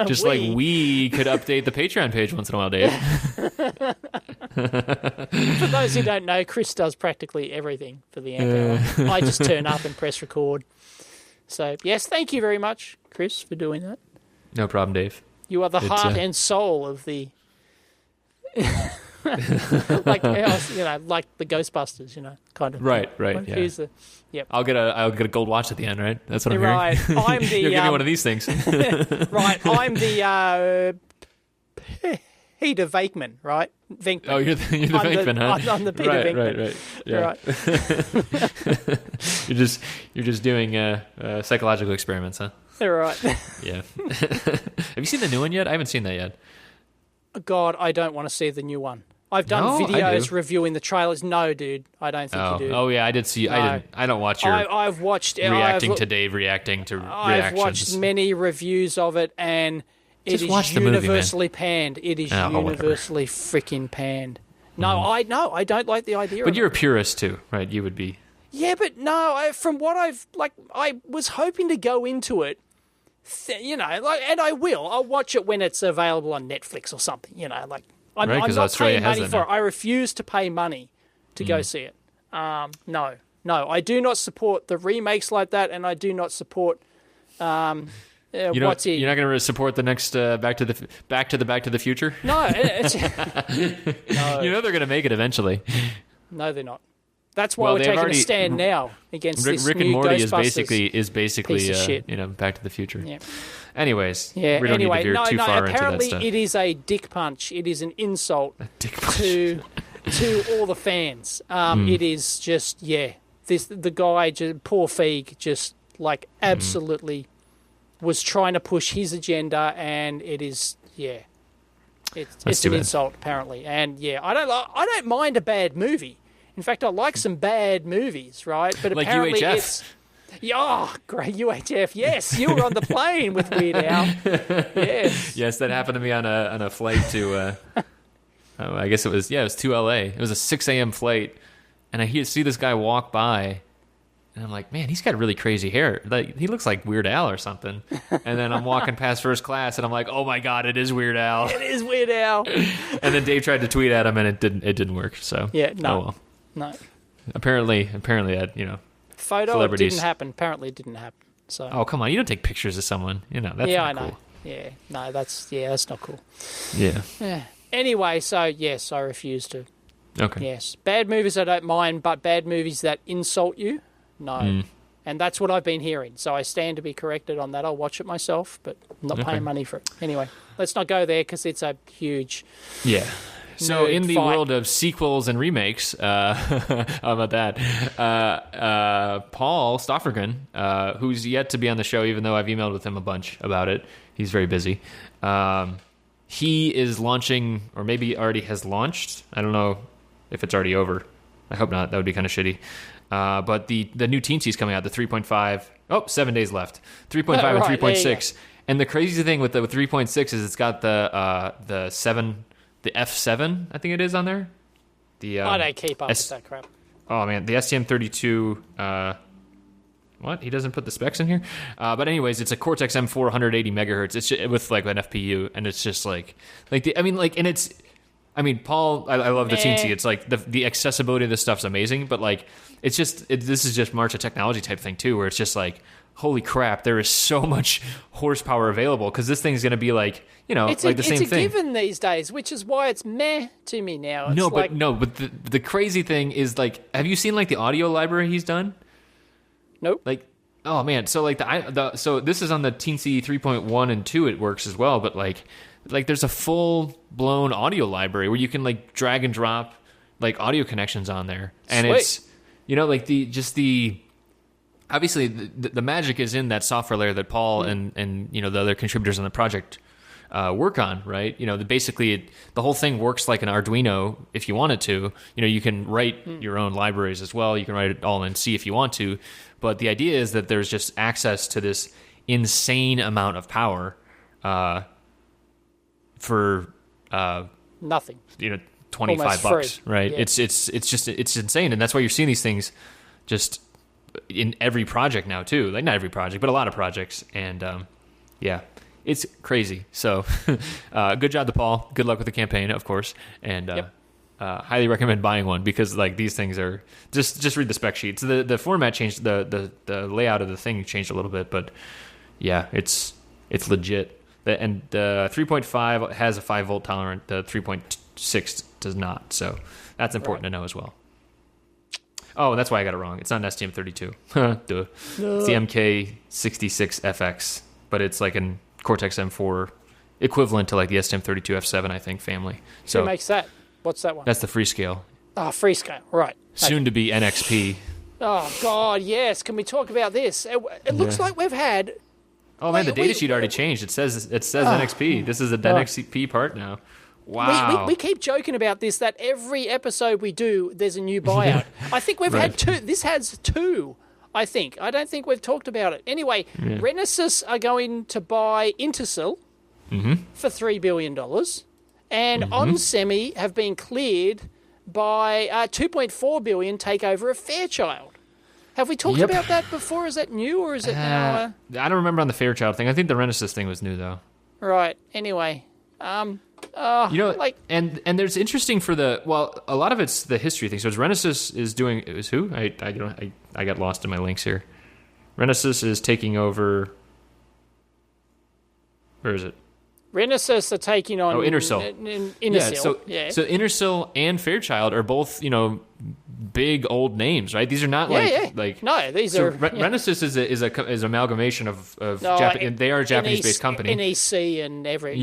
Speaker 1: Just like we could update the Patreon page once in a while, Dave.
Speaker 2: For those who don't know, Chris does practically everything for the AmpPower. I just turn up and press record. So, yes, thank you very much, Chris, for doing that.
Speaker 1: No problem, Dave.
Speaker 2: You are the heart and soul of the... like the Ghostbusters, kind of.
Speaker 1: Right.
Speaker 2: Yep.
Speaker 1: I'll get a gold watch at the end, right? That's what I'm
Speaker 2: hearing.
Speaker 1: Right.
Speaker 2: I'm the.
Speaker 1: You'll give me one of these things.
Speaker 2: Right. I'm the Peter Venkman, right? Venkman.
Speaker 1: Oh, you're the Venkman, huh?
Speaker 2: I'm the Peter Venkman.
Speaker 1: Right. Yeah. You're just doing psychological experiments, huh?
Speaker 2: Right.
Speaker 1: Yeah. Have you seen the new one yet? I haven't seen that yet.
Speaker 2: God, I don't want to see the new one. I've done videos reviewing the trailers. No, dude, I don't think you do.
Speaker 1: Oh yeah, I did see.
Speaker 2: No.
Speaker 1: I don't watch your.
Speaker 2: I've watched
Speaker 1: reacting to Dave reacting to reactions.
Speaker 2: I've watched many reviews of it, and it is universally panned. It is universally freaking panned. No, I don't like the idea.
Speaker 1: But you're a purist too, right? You would be.
Speaker 2: Yeah, but no. From what I was hoping to go into it. And I will. I'll watch it when it's available on Netflix or something. I'm not paying money for it. I refuse to pay money to go see it. No, I do not support the remakes like that, and I do not support. You're not
Speaker 1: going to support the next Back to the Future?
Speaker 2: No,
Speaker 1: no. They're going to make it eventually.
Speaker 2: No, they're not. That's why we're taking a stand now against this
Speaker 1: Rick
Speaker 2: new
Speaker 1: and Morty
Speaker 2: Ghostbusters
Speaker 1: is basically Back to the Future.
Speaker 2: Yeah.
Speaker 1: Anyways, we don't need to veer too far into that stuff.
Speaker 2: Apparently it is a dick punch. It is an insult to all the fans. It is just the guy, poor Feig, just like absolutely was trying to push his agenda, and it is it's an insult apparently. And I don't mind a bad movie. In fact, I like some bad movies, right? But
Speaker 1: like
Speaker 2: apparently
Speaker 1: UHF.
Speaker 2: Great UHF. Yes, you were on the plane with Weird Al. Yes.
Speaker 1: Yes, that happened to me on a flight to. I guess it was to LA. It was a 6 a.m. flight, and I see this guy walk by, and I'm like, man, he's got really crazy hair. Like he looks like Weird Al or something. And then I'm walking past first class, and I'm like, oh my god, it is Weird Al.
Speaker 2: It is Weird Al.
Speaker 1: And then Dave tried to tweet at him, and it didn't work. So
Speaker 2: no.
Speaker 1: Oh well.
Speaker 2: No.
Speaker 1: Apparently that
Speaker 2: photo
Speaker 1: celebrities.
Speaker 2: It didn't happen. Apparently it didn't happen. So.
Speaker 1: Oh come on! You don't take pictures of someone. That's not
Speaker 2: I know.
Speaker 1: cool.
Speaker 2: Yeah. No, that's not cool.
Speaker 1: Yeah.
Speaker 2: Anyway, so yes, I refuse to.
Speaker 1: Okay.
Speaker 2: Yes. Bad movies I don't mind, but bad movies that insult you, no. And that's what I've been hearing. So I stand to be corrected on that. I'll watch it myself, but I'm not paying money for it. Anyway, let's not go there because it's a huge...
Speaker 1: Yeah. So in the world of sequels and remakes, how about that? Paul Stoffergen, who's yet to be on the show, even though I've emailed with him a bunch about it. He's very busy. He is launching, or maybe already has launched. I don't know if it's already over. I hope not. That would be kind of shitty. But the new Teensy is coming out, the 3.5. Oh, 7 days left. 3.5 and 3.6. And the crazy thing with 3.6 is it's got the 7... The F7, I think it is on there.
Speaker 2: I don't keep up with that crap.
Speaker 1: Oh, man. The STM32... what? He doesn't put the specs in here? But anyways, it's a Cortex M4 180 megahertz. It's just, with like an FPU, and it's just like Paul, I love the Teensy. It's like the accessibility of this stuff's amazing, but like it's just this is just March of Technology type thing too, where it's just like, holy crap, there is so much horsepower available because this thing's going to be like, it's like the same thing. It's a
Speaker 2: given these days, which is why it's meh to me now. It's
Speaker 1: but the crazy thing is, like, have you seen like the audio library he's done?
Speaker 2: Nope.
Speaker 1: Like, oh man, so like so this is on the Teensy 3.1 and 2. It works as well, but like there's a full blown audio library where you can like drag and drop like audio connections on there, and
Speaker 2: Sweet.
Speaker 1: it's like the obviously the magic is in that software layer that Paul and the other contributors on the project work on, right? Basically the whole thing works like an Arduino if you wanted to. You can write your own libraries as well. You can write it all in C if you want to. But the idea is that there's just access to this insane amount of power for
Speaker 2: nothing.
Speaker 1: $25, right?
Speaker 2: Yeah.
Speaker 1: It's insane, and that's why you're seeing these things just in every project now too. Like not every project, but a lot of projects, and it's crazy. So good job to Paul. Good luck with the campaign, of course, and highly recommend buying one because like these things are just read the spec sheets. The format changed, the layout of the thing changed a little bit, but yeah, it's legit. And the 3.5 has a 5-volt tolerant. The 3.6 does not. So that's important to know as well. Oh, that's why I got it wrong. It's not an STM32. Duh. It's the MK66FX, but it's like an Cortex M4 equivalent to like the STM32 F7, I think, family. So
Speaker 2: who makes that? What's that one?
Speaker 1: That's the Freescale.
Speaker 2: Oh, Freescale, right.
Speaker 1: Soon to be NXP.
Speaker 2: Oh, God, yes. Can we talk about this? It looks like we've had...
Speaker 1: Oh, man, the datasheet already changed. It says NXP. This is a NXP part now. Wow.
Speaker 2: We keep joking about this, that every episode we do, there's a new buyout. I think we've had two. This has two, I think. I don't think we've talked about it. Anyway, Renesas are going to buy Intersil for $3 billion. And onsemi have been cleared by $2.4 billion takeover of Fairchild. Have we talked about that before? Is that new or is it now?
Speaker 1: I don't remember on the Fairchild thing. I think the Renesas thing was new, though.
Speaker 2: Right. Anyway. And
Speaker 1: there's interesting for a lot of it's the history thing. So Renesas is doing, it was who? I got lost in my links here. Renesas is taking over, where is it?
Speaker 2: Renesas are taking on
Speaker 1: Intersil.
Speaker 2: Intersil.
Speaker 1: So Intersil and Fairchild are both, big old names, right? These are not like
Speaker 2: no, these are
Speaker 1: Renesas is amalgamation of Japan. They are a Japanese-based company.
Speaker 2: NEC and every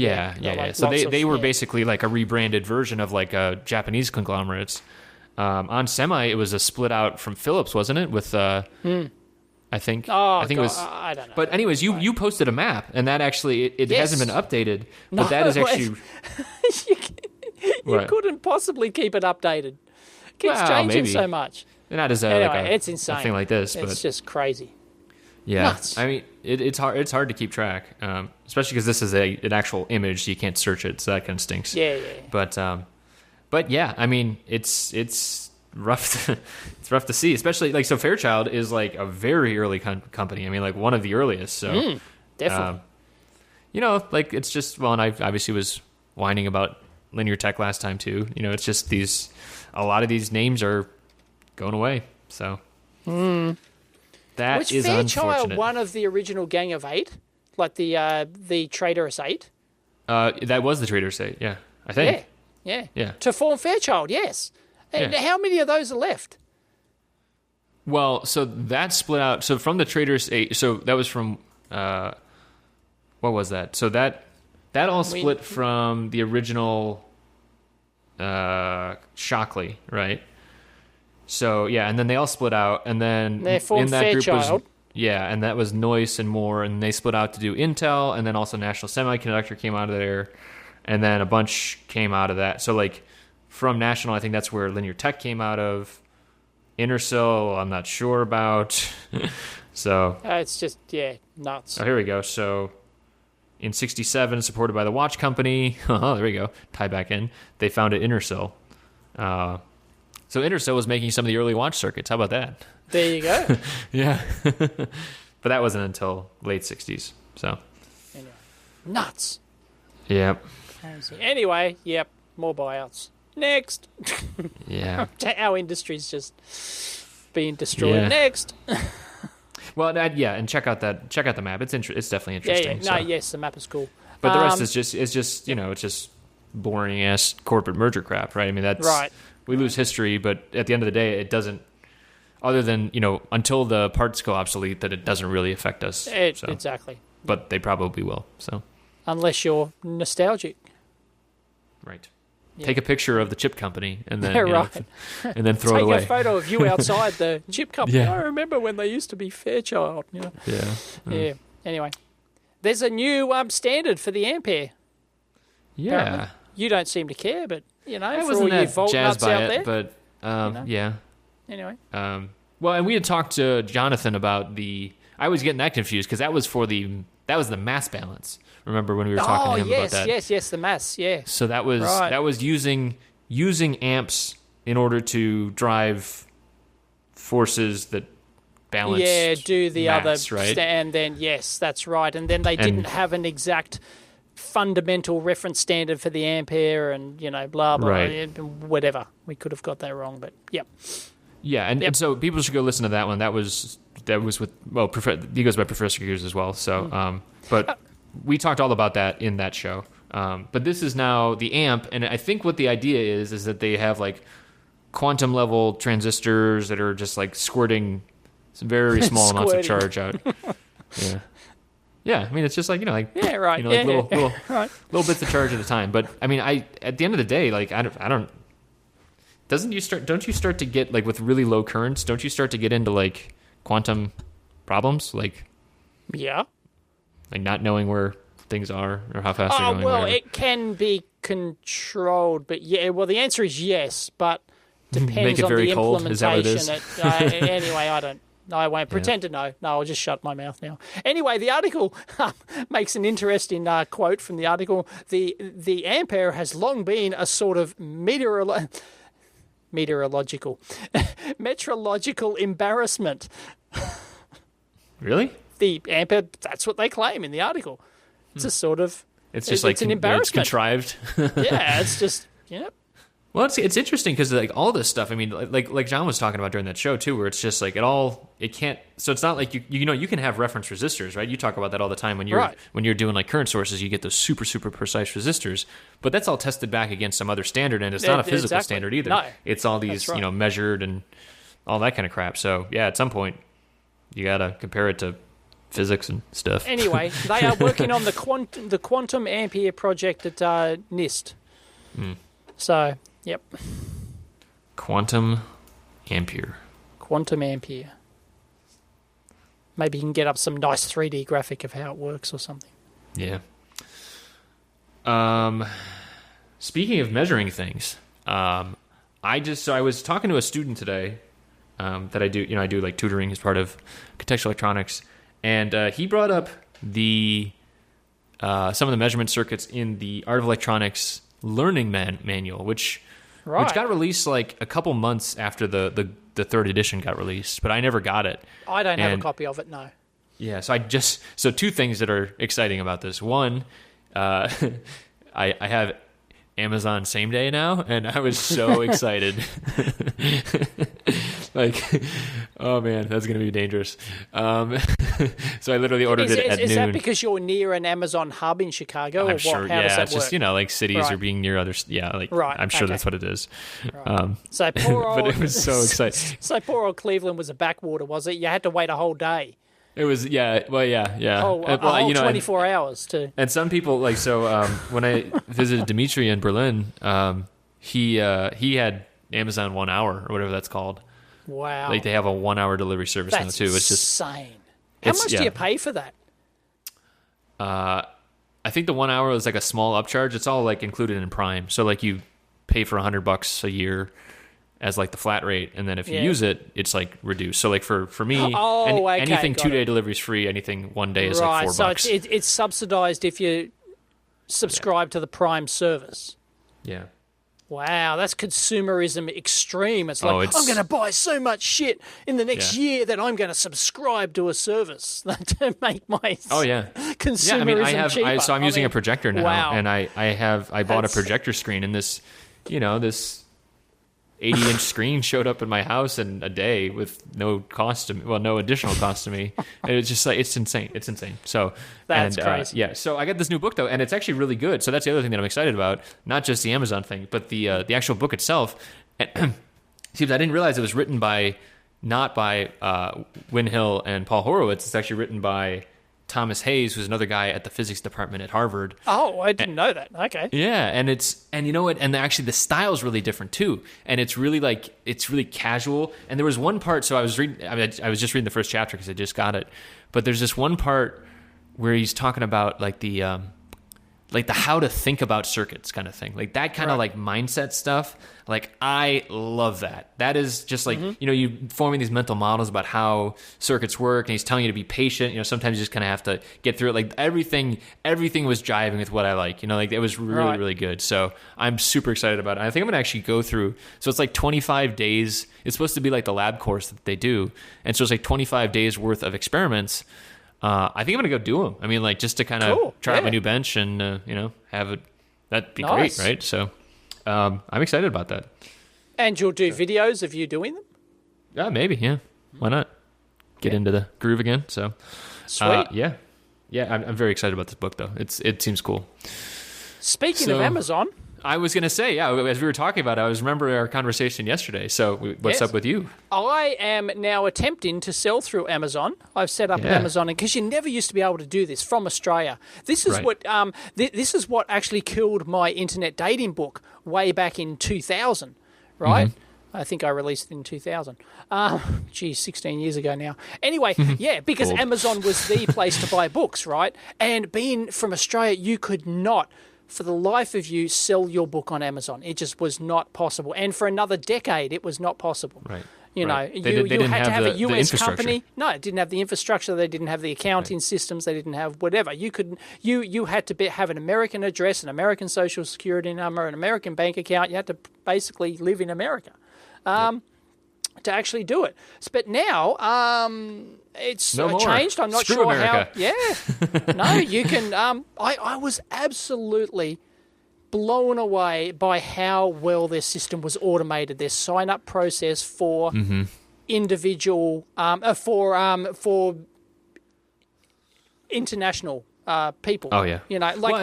Speaker 1: So they were basically like a rebranded version of like a Japanese conglomerates. On Semi, it was a split out from Philips, wasn't it? With I think it was.
Speaker 2: I don't know.
Speaker 1: But anyways, you posted a map, and that actually it hasn't been updated. But that is actually
Speaker 2: you couldn't possibly keep it updated. It keeps changing so much.
Speaker 1: Not as
Speaker 2: it's insane.
Speaker 1: A thing like this.
Speaker 2: It's just crazy.
Speaker 1: Yeah,
Speaker 2: nuts.
Speaker 1: I mean it's hard. It's hard to keep track, especially because this is an actual image, so you can't search it. So that kind of stinks.
Speaker 2: Yeah.
Speaker 1: But yeah, I mean it's rough. It's rough to see, especially like so. Fairchild is like a very early company. I mean, like one of the earliest. So
Speaker 2: definitely.
Speaker 1: Like it's just and I obviously was whining about Linear Tech last time too. It's just a lot of these names are going away. So that
Speaker 2: was
Speaker 1: is
Speaker 2: Fairchild
Speaker 1: unfortunate.
Speaker 2: One of the original Gang of Eight, like the Traitorous Eight?
Speaker 1: That was the Traitorous Eight. Yeah, I think.
Speaker 2: Yeah.
Speaker 1: Yeah.
Speaker 2: To form Fairchild, yes. And how many of those are left?
Speaker 1: Well, so that split out. So from the Traders, so that was from, what was that? So that all split from the original Shockley, right? So, yeah, and then they all split out, and then
Speaker 2: they formed
Speaker 1: in that
Speaker 2: Fairchild.
Speaker 1: group was, and that was Noyce and Moore, and they split out to do Intel, and then also National Semiconductor came out of there, and then a bunch came out of that. So, like, from National, I think that's where Linear Tech came out of. Intersil, I'm not sure about. So
Speaker 2: it's just, nuts.
Speaker 1: Oh, here we go. So in 1967, supported by the watch company, there we go, tie back in, they founded Intersil. So Intersil was making some of the early watch circuits. How about that?
Speaker 2: There you go.
Speaker 1: Yeah. But that wasn't until late 60s. So
Speaker 2: anyway. Nuts.
Speaker 1: Yep.
Speaker 2: Anyway, more buyouts. Next.
Speaker 1: Yeah.
Speaker 2: Our industry's just being destroyed. Yeah. Next.
Speaker 1: Well, and check out the map. It's definitely interesting.
Speaker 2: Yeah. No, yes, the map is cool.
Speaker 1: But the rest is just it's just boring ass corporate merger crap, right? I mean, that's
Speaker 2: right.
Speaker 1: We lose history, but at the end of the day, it doesn't. Other than until the parts go obsolete, that it doesn't really affect us.
Speaker 2: Exactly.
Speaker 1: But they probably will. So
Speaker 2: unless you're nostalgic,
Speaker 1: right? Yeah. Take a picture of the chip company and then and then throw
Speaker 2: it
Speaker 1: away.
Speaker 2: Take a photo of you outside the chip company. Yeah. I remember when they used to be Fairchild.
Speaker 1: Yeah.
Speaker 2: Yeah. Anyway, there's a new standard for the Ampere.
Speaker 1: Yeah.
Speaker 2: Apparently. You don't seem to care, but
Speaker 1: I
Speaker 2: for
Speaker 1: wasn't
Speaker 2: all you
Speaker 1: that
Speaker 2: Volt
Speaker 1: jazzed
Speaker 2: nuts
Speaker 1: by
Speaker 2: out
Speaker 1: it,
Speaker 2: there.
Speaker 1: But yeah.
Speaker 2: Anyway.
Speaker 1: Well, and we had talked to Jonathan about I was getting that confused because that was the mass balance. Remember when we were talking to him about that?
Speaker 2: Yes, the mass, yeah.
Speaker 1: So that was using amps in order to drive forces that balance.
Speaker 2: Yeah, do the
Speaker 1: mass,
Speaker 2: other,
Speaker 1: right?
Speaker 2: And then yes, that's right. And then they didn't have an exact fundamental reference standard for the Ampere, and blah blah,
Speaker 1: right.
Speaker 2: Whatever. We could have got that wrong, but yep.
Speaker 1: Yeah, and so people should go listen to that one. That was with he goes by Professor Gears as well. So, but we talked all about that in that show. But this is now the amp, and I think what the idea is that they have like quantum level transistors that are just like squirting some very small amounts of charge out. Yeah. Yeah, I mean it's just like
Speaker 2: right,
Speaker 1: little
Speaker 2: right.
Speaker 1: little bits of charge at a time. But I mean, at the end of the day, like I don't. Don't you start to get like with really low currents? Don't you start to get into like quantum problems, like like not knowing where things are or how fast they're going?
Speaker 2: Well,
Speaker 1: whatever.
Speaker 2: It can be controlled, but well, the answer is yes, but depends
Speaker 1: Make it
Speaker 2: on
Speaker 1: very
Speaker 2: the
Speaker 1: cold.
Speaker 2: implementation.
Speaker 1: Is that what it is?
Speaker 2: Anyway, I won't pretend to know. No, I'll just shut my mouth now. Anyway, the article makes an interesting quote from the article. The Ampere has long been a sort of meteorological embarrassment.
Speaker 1: Really?
Speaker 2: The Ampere, that's what they claim in the article. It's a sort of...
Speaker 1: It's just like an embarrassment. It's contrived.
Speaker 2: Yeah, it's just... Yep.
Speaker 1: Well, it's interesting because like all this stuff. I mean, like John was talking about during that show too, where it's just like it can't. So it's not like you can have reference resistors, right? You talk about that all the time when you're doing like current sources. You get those super precise resistors, but that's all tested back against some other standard, and it's not a physical standard either.
Speaker 2: No,
Speaker 1: it's all these measured and all that kind of crap. So yeah, at some point you gotta compare it to physics and stuff.
Speaker 2: Anyway, they are working on the quantum Ampere project at NIST. So. Yep.
Speaker 1: Quantum Ampere.
Speaker 2: Maybe you can get up some nice 3D graphic of how it works or something.
Speaker 1: Yeah. Speaking of measuring things, I was talking to a student today that I do like tutoring as part of contextual electronics, and he brought up some of the measurement circuits in the Art of Electronics Learning Manual, which got released like a couple months after the third edition got released, but I never got it.
Speaker 2: I don't have a copy of it, no.
Speaker 1: Yeah, so two things that are exciting about this. One, I have Amazon Same Day now, and I was so excited. Like, Oh man, that's gonna be dangerous. So I literally ordered it at noon.
Speaker 2: Is that because you're near an Amazon hub in Chicago, or
Speaker 1: sure,
Speaker 2: what? How does that
Speaker 1: it's just like cities are being near others. Yeah, I'm sure that's what it is.
Speaker 2: Right. So poor old.
Speaker 1: But it was so exciting.
Speaker 2: So poor old Cleveland was a backwater, was it? You had to wait a whole day.
Speaker 1: It was yeah. Well, yeah.
Speaker 2: A whole 24 hours too.
Speaker 1: And some people when I visited Dimitri in Berlin, he had Amazon 1 hour or whatever that's called.
Speaker 2: Wow.
Speaker 1: Like they have a 1 hour delivery service now too. It's just
Speaker 2: insane. How much do you pay for that?
Speaker 1: I think the 1 hour was like a small upcharge. It's all like included in Prime. So like you pay for $100 a year as like the flat rate, and then if you use it, it's like reduced. So like for me, anything 2-day delivery is free. Anything 1 day is like $4.
Speaker 2: So it's subsidized if you subscribe to the Prime service.
Speaker 1: Yeah.
Speaker 2: Wow, that's consumerism extreme. It's like, I'm going to buy so much shit in the next year that I'm going to subscribe to a service to make my consumerism cheaper.
Speaker 1: So I'm using a projector now, and I bought a projector screen, and this 80-inch screen showed up in my house in a day with no additional cost to me. And it's just like, it's insane. It's insane. So
Speaker 2: that's crazy.
Speaker 1: So I got this new book though, and it's actually really good. So that's the other thing that I'm excited about, not just the Amazon thing, but the actual book itself. And seems I didn't realize it was written not by Win Hill and Paul Horowitz. It's actually written by Thomas Hayes, who's another guy at the physics department at Harvard.
Speaker 2: Oh, I didn't know that. Okay.
Speaker 1: Yeah, and you know what? And actually, the style's really different too. And it's really casual. And there was one part. So I was just reading the first chapter because I just got it. But there's this one part where he's talking about like the how to think about circuits kind of thing, like that kind of like mindset stuff. Like I love that. That is just like you forming these mental models about how circuits work, and he's telling you to be patient. Sometimes you just kind of have to get through it. Like everything was jiving with what I like. Like it was really really good. So I'm super excited about it. I think I'm gonna actually go through. So it's like 25 days. It's supposed to be like the lab course that they do, and so it's like 25 days worth of experiments. I think I'm going to go do them. I mean, like, just to kind of try out my new bench and, have it. That'd be great, right? So I'm excited about that.
Speaker 2: And you'll do videos of you doing them?
Speaker 1: Yeah, maybe, yeah. Why not? Get into the groove again. So,
Speaker 2: sweet.
Speaker 1: Yeah, I'm very excited about this book, though. It seems cool.
Speaker 2: Speaking of Amazon...
Speaker 1: I was going to say, as we were talking about it, I was remembering our conversation yesterday. So what's up with you?
Speaker 2: I am now attempting to sell through Amazon. I've set up an Amazon, because you never used to be able to do this from Australia. This is this is what actually killed my internet dating book way back in 2000, right? Mm-hmm. I think I released it in 2000. 16 years ago now. Anyway, because Amazon was the place to buy books, right? And being from Australia, you could not, for the life of you, sell your book on Amazon. It just was not possible. And for another decade, it was not possible.
Speaker 1: Right.
Speaker 2: You had to have a US company. No, it didn't have the infrastructure. They didn't have the accounting systems. They didn't have whatever. You had to have an American address, an American social security number, an American bank account. You had to basically live in America to actually do it. But now it's changed. I'm not sure
Speaker 1: America.
Speaker 2: how. Yeah. No, you can. I was absolutely blown away by how well their system was automated. Their sign-up process for individual for international people.
Speaker 1: Oh yeah.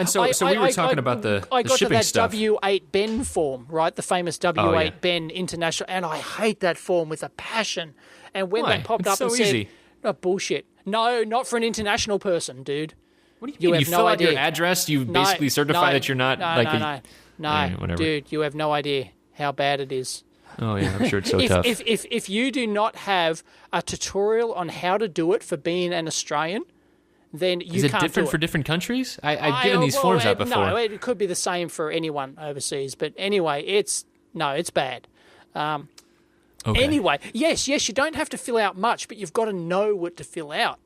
Speaker 1: So we were talking about the shipping stuff.
Speaker 2: I got to that W8 Ben form, right? The famous W8 Ben International, and I hate that form with a passion. And when they popped up and said, "No bullshit, no, not for an international person, dude."
Speaker 1: What do you mean? You fill out your address. You basically certify that you're not
Speaker 2: No, dude, you have no idea how bad it is.
Speaker 1: Oh yeah, I'm sure it's so tough.
Speaker 2: If you do not have a tutorial on how to do it for being an Australian, then you can't do it.
Speaker 1: Is it different for different countries? I've given these forms out before.
Speaker 2: No, it could be the same for anyone overseas. But anyway, it's bad.
Speaker 1: Okay.
Speaker 2: Anyway, yes, you don't have to fill out much, but you've got to know what to fill out.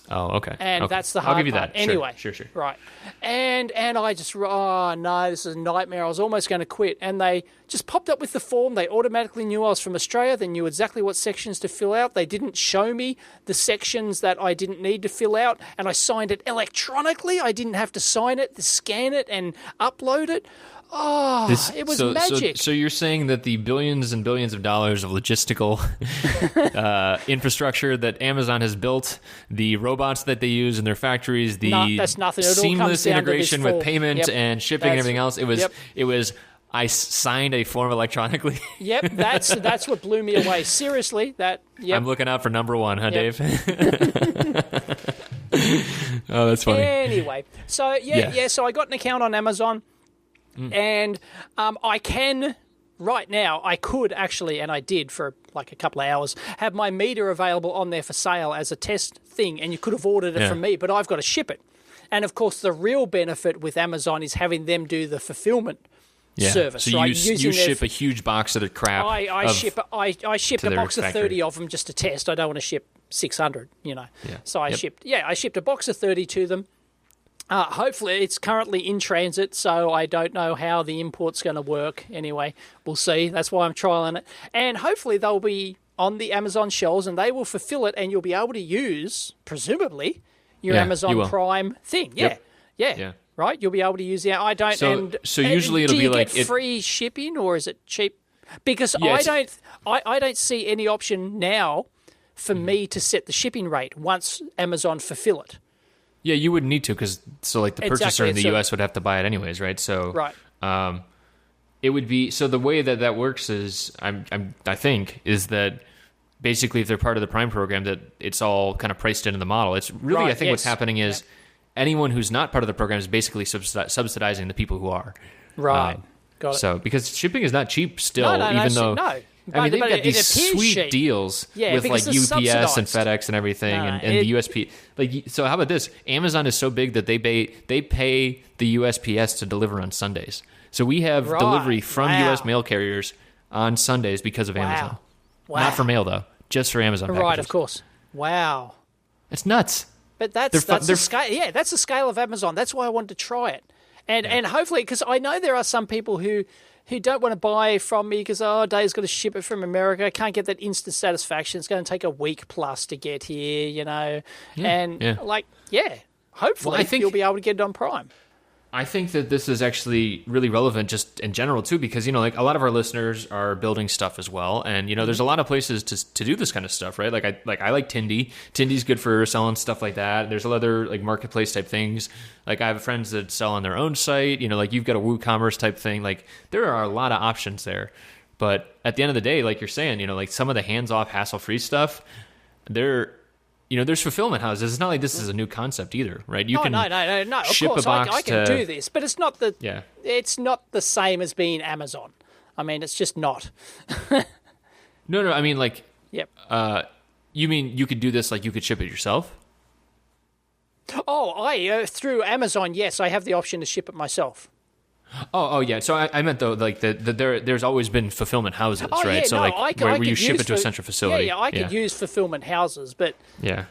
Speaker 1: Oh, okay.
Speaker 2: And that's the hard part.
Speaker 1: I'll give you that.
Speaker 2: Anyway.
Speaker 1: Sure.
Speaker 2: Right. And I just, this is a nightmare. I was almost going to quit. And they just popped up with the form. They automatically knew I was from Australia. They knew exactly what sections to fill out. They didn't show me the sections that I didn't need to fill out. And I signed it electronically. I didn't have to sign it, scan it, and upload it. Oh, it was magic.
Speaker 1: So you're saying that the billions and billions of dollars of logistical infrastructure that Amazon has built, the robots that they use in their factories, the
Speaker 2: that's nothing.
Speaker 1: Seamless integration with payment and shipping and everything else, it was I signed a form electronically.
Speaker 2: Yep, that's what blew me away. Seriously,
Speaker 1: I'm looking out for number one, huh, Dave? Oh, that's funny.
Speaker 2: Anyway, so so I got an account on Amazon, and I can right now. I could actually, and I did for like a couple of hours, have my meter available on there for sale as a test thing, and you could have ordered it from me, but I've got to ship it. And of course, the real benefit with Amazon is having them do the fulfillment. Service,
Speaker 1: so
Speaker 2: right?
Speaker 1: you ship a huge box of crap.
Speaker 2: I shipped a box of 30 of them just to test. I don't want to ship 600, So I shipped a box of 30 to them. Hopefully, it's currently in transit, so I don't know how the import's going to work. Anyway, we'll see. That's why I'm trialing it. And hopefully, they'll be on the Amazon shelves, and they will fulfill it, and you'll be able to use, presumably, your Amazon Prime thing. Yeah. Right, you'll be able to use the. I don't.
Speaker 1: So usually it'll be like
Speaker 2: free shipping, or is it cheap? Because I don't see any option now for me to set the shipping rate once Amazon fulfill it.
Speaker 1: Yeah, you wouldn't need to because the purchaser in the US would have to buy it anyways, right? So it would be the way that works is I think is that basically if they're part of the Prime program that it's all kind of priced into the model. It's really I think what's happening is. Anyone who's not part of the program is basically subsidizing the people who are.
Speaker 2: Right. Got it.
Speaker 1: So, because shipping is not cheap still, they've got these sweet deals with like UPS and FedEx and everything and the USP. So how about this? Amazon is so big that they pay the USPS to deliver on Sundays. So we have delivery from US mail carriers on Sundays because of Amazon. Wow. Not for mail though, just for Amazon packages.
Speaker 2: Right, of course. Wow.
Speaker 1: It's nuts.
Speaker 2: But that's the scale. Yeah, that's the scale of Amazon. That's why I wanted to try it, and hopefully, because I know there are some people who don't want to buy from me because Dave's got to ship it from America. Can't get that instant satisfaction. It's going to take a week plus to get here, hopefully, I think you'll be able to get it on Prime.
Speaker 1: I think that this is actually really relevant just in general too, because, a lot of our listeners are building stuff as well. And, there's a lot of places to do this kind of stuff, right? I like Tindy. Tindy's good for selling stuff like that. There's other like marketplace type things. Like I have friends that sell on their own site, like you've got a WooCommerce type thing. Like there are a lot of options there. But at the end of the day, like you're saying, like some of the hands-off, hassle-free stuff, there's fulfillment houses. It's not like this is a new concept either, right? You can
Speaker 2: no.
Speaker 1: Ship
Speaker 2: of course,
Speaker 1: a box
Speaker 2: I can do this, but it's not it's not the same as being Amazon. I mean, it's just not.
Speaker 1: No. I mean, like,
Speaker 2: yep.
Speaker 1: You mean you could do this? Like, you could ship it yourself?
Speaker 2: Oh, through Amazon, yes, I have the option to ship it myself.
Speaker 1: Oh, yeah. So I meant though, like there's always been fulfillment houses, right?
Speaker 2: Yeah,
Speaker 1: so where you ship it to a central facility.
Speaker 2: I could use fulfillment houses, but I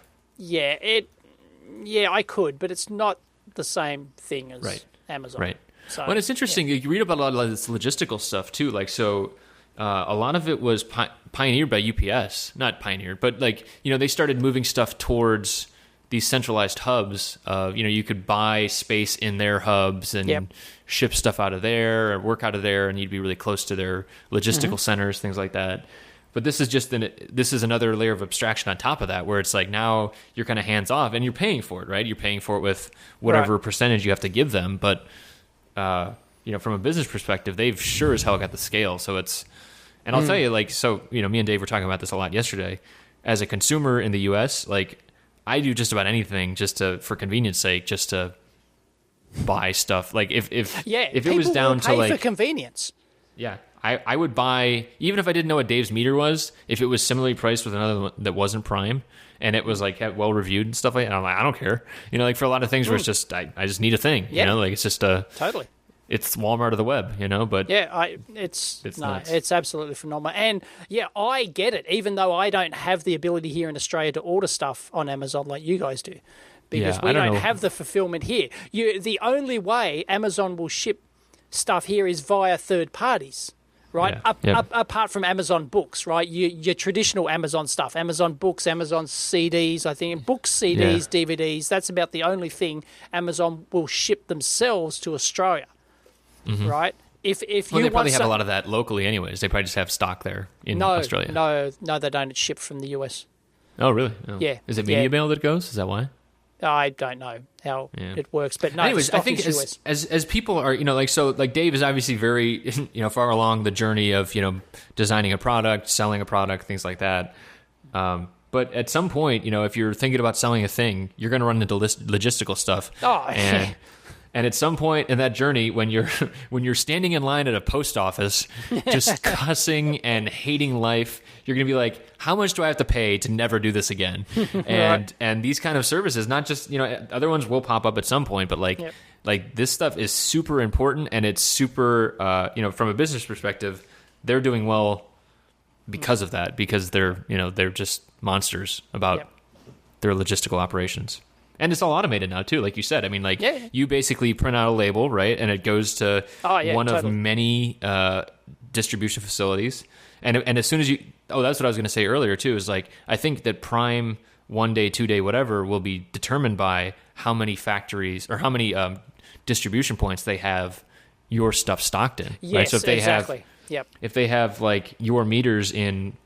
Speaker 2: could, but it's not the same thing as Amazon.
Speaker 1: Right. So, well, it's interesting. You read about a lot of this logistical stuff too. Like a lot of it was pioneered by UPS, not pioneered, but they started moving stuff towards these centralized hubs. You could buy space in their hubs and ship stuff out of there or work out of there, and you'd be really close to their logistical centers, things like that. But this is another layer of abstraction on top of that, where it's like now you're kind of hands off and you're paying for it, right? You're paying for it with whatever percentage you have to give them. But from a business perspective, they've sure as hell got the scale. So and I'll tell you, me and Dave were talking about this a lot yesterday. As a consumer in the U.S., I do just about anything for convenience sake, just to buy stuff. Like if it was down to
Speaker 2: for convenience.
Speaker 1: Yeah. I would buy, even if I didn't know what Dave's meter was, if it was similarly priced with another one that wasn't Prime and it was well reviewed and stuff like that, and I'm like, I don't care. For a lot of things where it's just I just need a thing. It's just
Speaker 2: totally.
Speaker 1: It's Walmart of the web, but
Speaker 2: it's
Speaker 1: nuts.
Speaker 2: It's absolutely phenomenal. And I get it, even though I don't have the ability here in Australia to order stuff on Amazon like you guys do, because we don't have the fulfillment here. The only way Amazon will ship stuff here is via third parties, right? Apart from Amazon Books, right? Your traditional Amazon stuff, Amazon Books, Amazon CDs, I think, books, CDs, DVDs. That's about the only thing Amazon will ship themselves to Australia. Mm-hmm. Right, If
Speaker 1: well,
Speaker 2: you
Speaker 1: they probably have a lot of that locally, anyways. They probably just have stock there in Australia.
Speaker 2: No, they don't. It's shipped from the US.
Speaker 1: Oh, really? Oh.
Speaker 2: Yeah.
Speaker 1: Is it media mail that goes? Is that why?
Speaker 2: I don't know how it works, but no.
Speaker 1: Anyways, I think as people are, like Dave is obviously very, far along the journey of, designing a product, selling a product, things like that. But at some point, if you're thinking about selling a thing, you're going to run into logistical stuff. And at some point in that journey, when you're standing in line at a post office, just cussing and hating life, you're going to be like, how much do I have to pay to never do this again? And these kind of services, not just, other ones will pop up at some point, but like this stuff is super important, and it's super, from a business perspective, they're doing well because of that, because they're just monsters about their logistical operations. And it's all automated now, too, like you said. I mean, you basically print out a label, right? And it goes to one of many distribution facilities. And as soon as you... Oh, that's what I was going to say earlier, too, is like, I think that Prime, 1 day, 2 day, whatever, will be determined by how many factories or how many distribution points they have your stuff stocked in.
Speaker 2: Yes,
Speaker 1: right? So if they
Speaker 2: exactly.
Speaker 1: If they have, like, your meters in,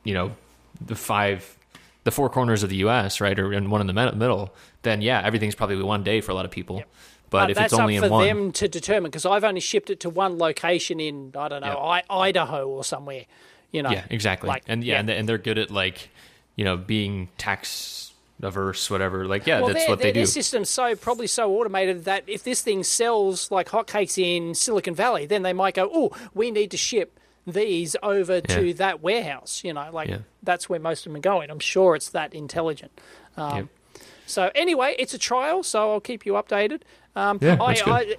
Speaker 1: the 4 corners of the U.S., right, or in one in the middle, then everything's probably 1 day for a lot of people. But if it's only in one,
Speaker 2: that's up for them to determine, because I've only shipped it to one location in Idaho or somewhere.
Speaker 1: Yeah, exactly. And they're good at being tax averse, whatever. That's what they do.
Speaker 2: Their system's probably so automated that if this thing sells like hotcakes in Silicon Valley, then they might go, oh, we need to ship these over to that warehouse. That's where most of them are going. I'm sure it's that intelligent. So anyway, it's a trial, so I'll keep you updated.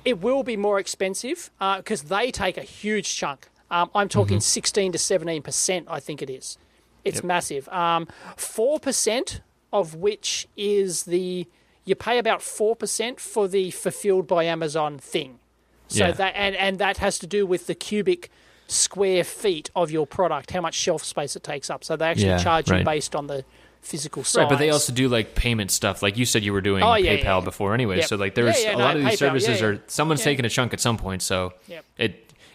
Speaker 2: It will be more expensive because they take a huge chunk. I'm talking 16 to 17%, I think it is. It's massive. 4% of which is you pay about 4% for the fulfilled by Amazon thing. So that that has to do with the cubic square feet of your product, how much shelf space it takes up. So they actually charge you based on the physical size.
Speaker 1: Right, but they also do payment stuff. Like you said, you were doing PayPal before anyway. So there's a lot of these PayPal, services are someone's taking a chunk at some point. So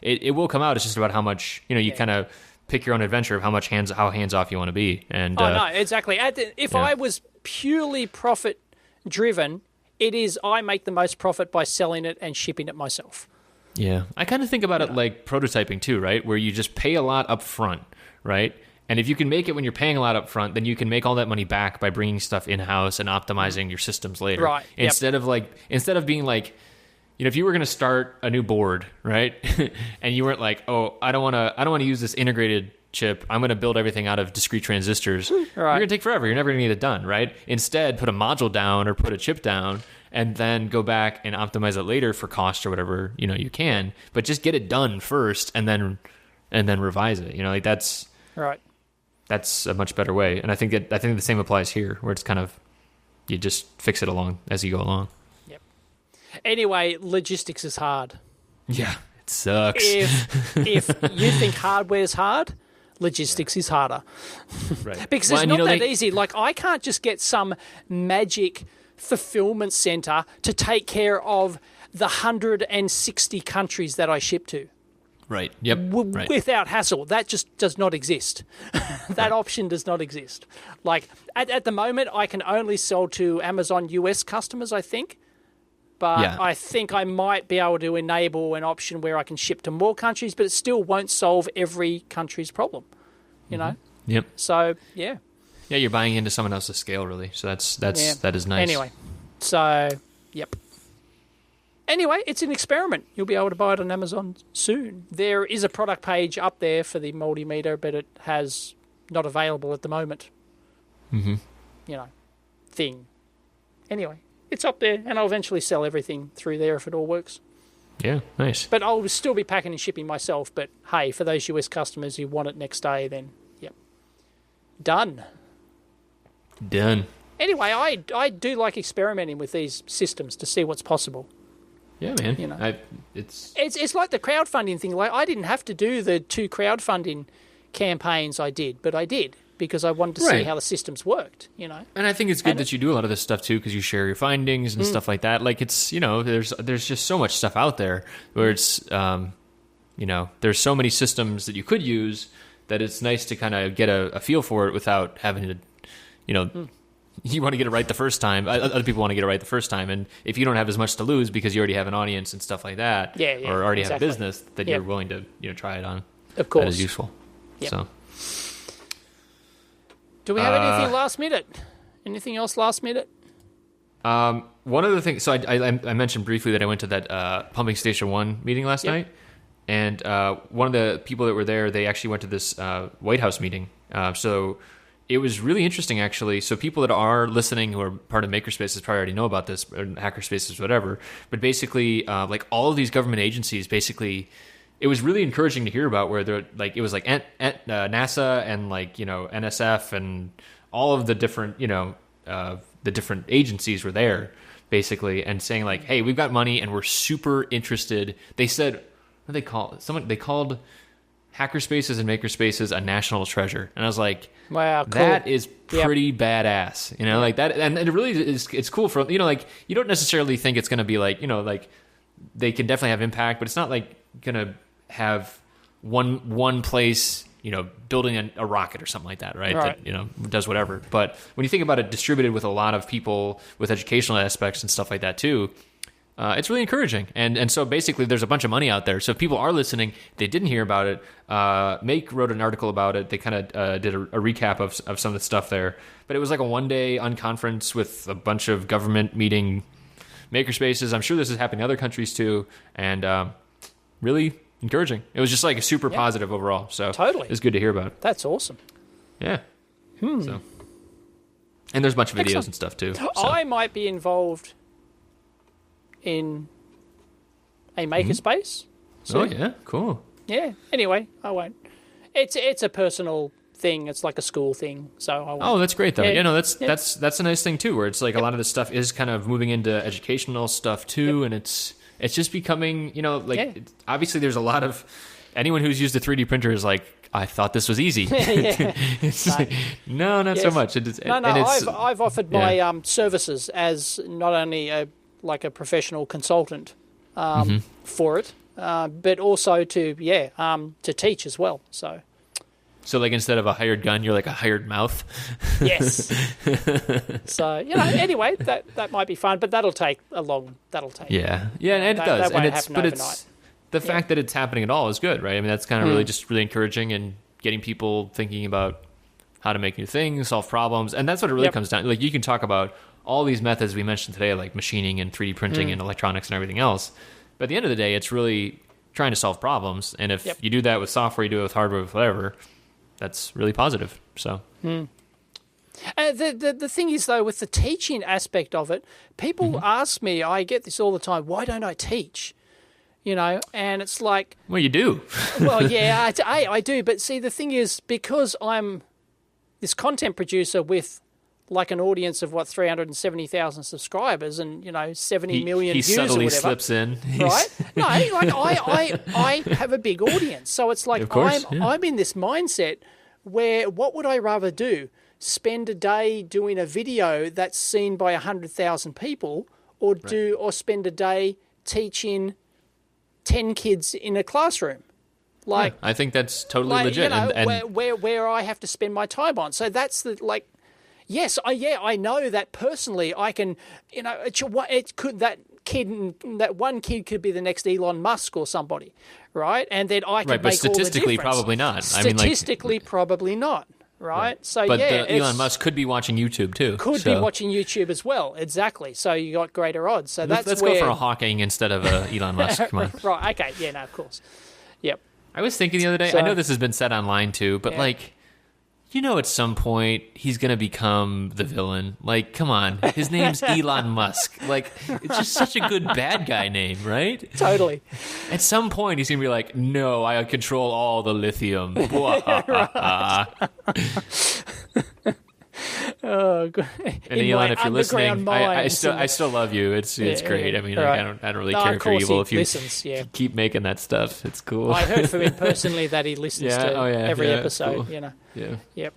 Speaker 1: it will come out. It's just about how much you kind of pick your own adventure of how hands off you want to be. And
Speaker 2: no, exactly. If I was purely profit driven, it is I make the most profit by selling it and shipping it myself.
Speaker 1: Yeah, I kind of think about it like prototyping too, right? Where you just pay a lot up front, right? And if you can make it when you're paying a lot up front, then you can make all that money back by bringing stuff in-house and optimizing your systems later.
Speaker 2: Right.
Speaker 1: Instead of being like, if you were going to start a new board, right? And you weren't like, oh, I don't want to use this integrated chip. I'm going to build everything out of discrete transistors. Right. You're going to take forever. You're never going to get it done, right? Instead, put a module down or put a chip down and then go back and optimize it later for cost or whatever, you can. But just get it done first and then revise it. That's
Speaker 2: right.
Speaker 1: That's a much better way. And I think the same applies here, where it's kind of you just fix it along as you go along.
Speaker 2: Yep. Anyway, logistics is hard.
Speaker 1: Yeah, it sucks.
Speaker 2: If you think hardware is hard, logistics is harder.
Speaker 1: Right.
Speaker 2: Because it's not that easy. Like, I can't just get some magic fulfillment center to take care of the 160 countries that I ship to.
Speaker 1: Right. Yep.
Speaker 2: Without hassle. That just does not exist. That option does not exist. Like, at the moment, I can only sell to Amazon US customers, I think. But I think I might be able to enable an option where I can ship to more countries, but it still won't solve every country's problem. You know?
Speaker 1: Yep.
Speaker 2: So, yeah.
Speaker 1: Yeah, you're buying into someone else's scale, really. So that is nice.
Speaker 2: Anyway, so, yep. Anyway, it's an experiment. You'll be able to buy it on Amazon soon. There is a product page up there for the multimeter, but it has not available at the moment. Thing. Anyway, it's up there, and I'll eventually sell everything through there if it all works.
Speaker 1: Yeah, nice.
Speaker 2: But I'll still be packing and shipping myself. But hey, for those US customers who want it next day, then yep, done. Anyway, I do like experimenting with these systems to see what's possible.
Speaker 1: Yeah, man.
Speaker 2: It's like the crowdfunding thing. Like, I didn't have to do the 2 crowdfunding campaigns I did, but I did because I wanted to see how the systems worked. And
Speaker 1: I think it's good that you do a lot of this stuff too, because you share your findings and stuff like that. Like, it's there's just so much stuff out there where it's there's so many systems that you could use that it's nice to kind of get a feel for it without having to, you want to get it right the first time. Other people want to get it right the first time. And if you don't have as much to lose because you already have an audience and stuff like that, or already have a business that you're willing to try it on,
Speaker 2: of course,
Speaker 1: that is useful. Yep. So,
Speaker 2: do we have anything last minute? Anything else last minute?
Speaker 1: One of the things, so I mentioned briefly that I went to that Pumping Station 1 meeting last night. And one of the people that were there, they actually went to this White House meeting. So it was really interesting, actually. So people that are listening who are part of Makerspaces probably already know about this, or Hackerspaces, whatever. But basically, like all of these government agencies, basically, it was really encouraging to hear about where they're like, it was like NASA and like, NSF and all of the different, the different agencies were there, basically, and saying like, hey, we've got money and we're super interested. They said, what do they call it? They called Hackerspaces and Makerspaces a national treasure. And I was like,
Speaker 2: wow, cool.
Speaker 1: That is pretty badass. Like that. And it really is, it's cool for, like, you don't necessarily think it's going to be like, like they can definitely have impact, but it's not like going to have one place, building a rocket or something like that, right? That, does whatever. But when you think about it distributed with a lot of people with educational aspects and stuff like that too, it's really encouraging. And so basically there's a bunch of money out there. So if people are listening, they didn't hear about it. Make wrote an article about it. They kind of did a recap of some of the stuff there. But it was like a one-day unconference with a bunch of government meeting Makerspaces. I'm sure this is happening in other countries too. And really encouraging. It was just like a super positive overall. So
Speaker 2: totally,
Speaker 1: it's good to hear about.
Speaker 2: That's awesome.
Speaker 1: Yeah. So, and there's a bunch of videos and stuff too. So.
Speaker 2: I might be involved in a Makerspace.
Speaker 1: So, oh yeah, cool.
Speaker 2: Yeah. Anyway, I won't. It's a personal thing. It's like a school thing. So I won't.
Speaker 1: Oh, that's great though. Yeah, no, that's a nice thing too. Where it's like a lot of this stuff is kind of moving into educational stuff too, and it's just becoming, obviously there's a lot of anyone who's used a 3D printer is like, I thought this was easy. No, not so much.
Speaker 2: I've offered my services as not only a professional consultant for it, but also to teach as well.
Speaker 1: So like instead of a hired gun, you're like a hired mouth.
Speaker 2: Yes. So anyway, that might be fun, but that'll take.
Speaker 1: Yeah, and it does, and it's the fact that it's happening at all is good, right? I mean, that's kind of really encouraging and getting people thinking about how to make new things, solve problems, and that's what it really comes down to. Like you can talk about all these methods we mentioned today, like machining and 3D printing and electronics and everything else. But at the end of the day, it's really trying to solve problems. And if you do that with software, you do it with hardware, with whatever, that's really positive. So,
Speaker 2: the thing is, though, with the teaching aspect of it, people ask me, I get this all the time, why don't I teach? And it's like...
Speaker 1: Well, you do.
Speaker 2: Well, yeah, I do. But see, the thing is, because I'm this content producer with like an audience of 370,000 subscribers and 70 million views or whatever.
Speaker 1: He subtly slips in,
Speaker 2: right? No, I have a big audience, so it's like I'm in this mindset where what would I rather do? Spend a day doing a video that's seen by 100,000 people, or spend a day teaching 10 kids in a classroom? Like,
Speaker 1: I think that's totally legit.
Speaker 2: And where I have to spend my time on. So that's the like. Yes, I know that personally. I can, it could that one kid could be the next Elon Musk or somebody, right? And then I can make all the difference. But
Speaker 1: statistically, probably not.
Speaker 2: Statistically, probably not, right? So
Speaker 1: but Elon Musk could be watching YouTube too.
Speaker 2: Could be watching YouTube as well. Exactly. So you got greater odds. So let's
Speaker 1: go for a Hawking instead of a Elon Musk. Come on.
Speaker 2: Right. Okay. Yeah. No. Of course. Yep.
Speaker 1: I was thinking the other day. I know this has been said online too, but at some point he's going to become the villain. Like, come on. His name's Elon Musk. Like, it's just such a good bad guy name, right?
Speaker 2: Totally.
Speaker 1: At some point he's going to be like, no, I control all the lithium.
Speaker 2: Oh, good.
Speaker 1: And Elon, if you're listening, I still love you. It's great. I mean, I don't really care if you're evil. If you keep making that stuff, it's cool.
Speaker 2: I heard from him personally that he listens to every episode. Cool.
Speaker 1: Yeah.
Speaker 2: Yep.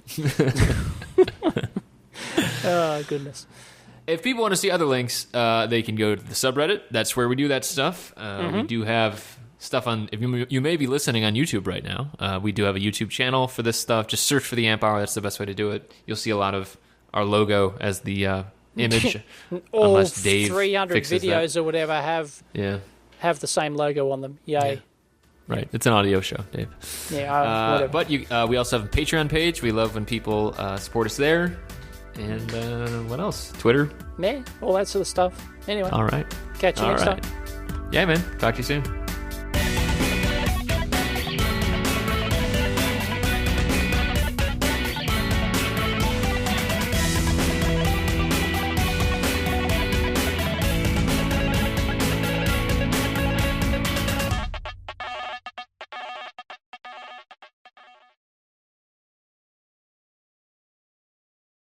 Speaker 2: Oh goodness.
Speaker 1: If people want to see other links, they can go to the subreddit. That's where we do that stuff. We do have stuff on. If you may be listening on YouTube right now, we do have a YouTube channel for this stuff. Just search for the Amp Hour. That's the best way to do it. You'll see a lot of our logo as the image.
Speaker 2: All 300 videos that. Or whatever have the same logo on them. Yay.
Speaker 1: Yeah. Right, it's an audio show, Dave.
Speaker 2: Yeah,
Speaker 1: but we also have a Patreon page. We love when people support us there. And what else? Twitter?
Speaker 2: Yeah, all that sort of stuff. Anyway.
Speaker 1: All right.
Speaker 2: Catch you next time.
Speaker 1: Yeah, man. Talk to you soon.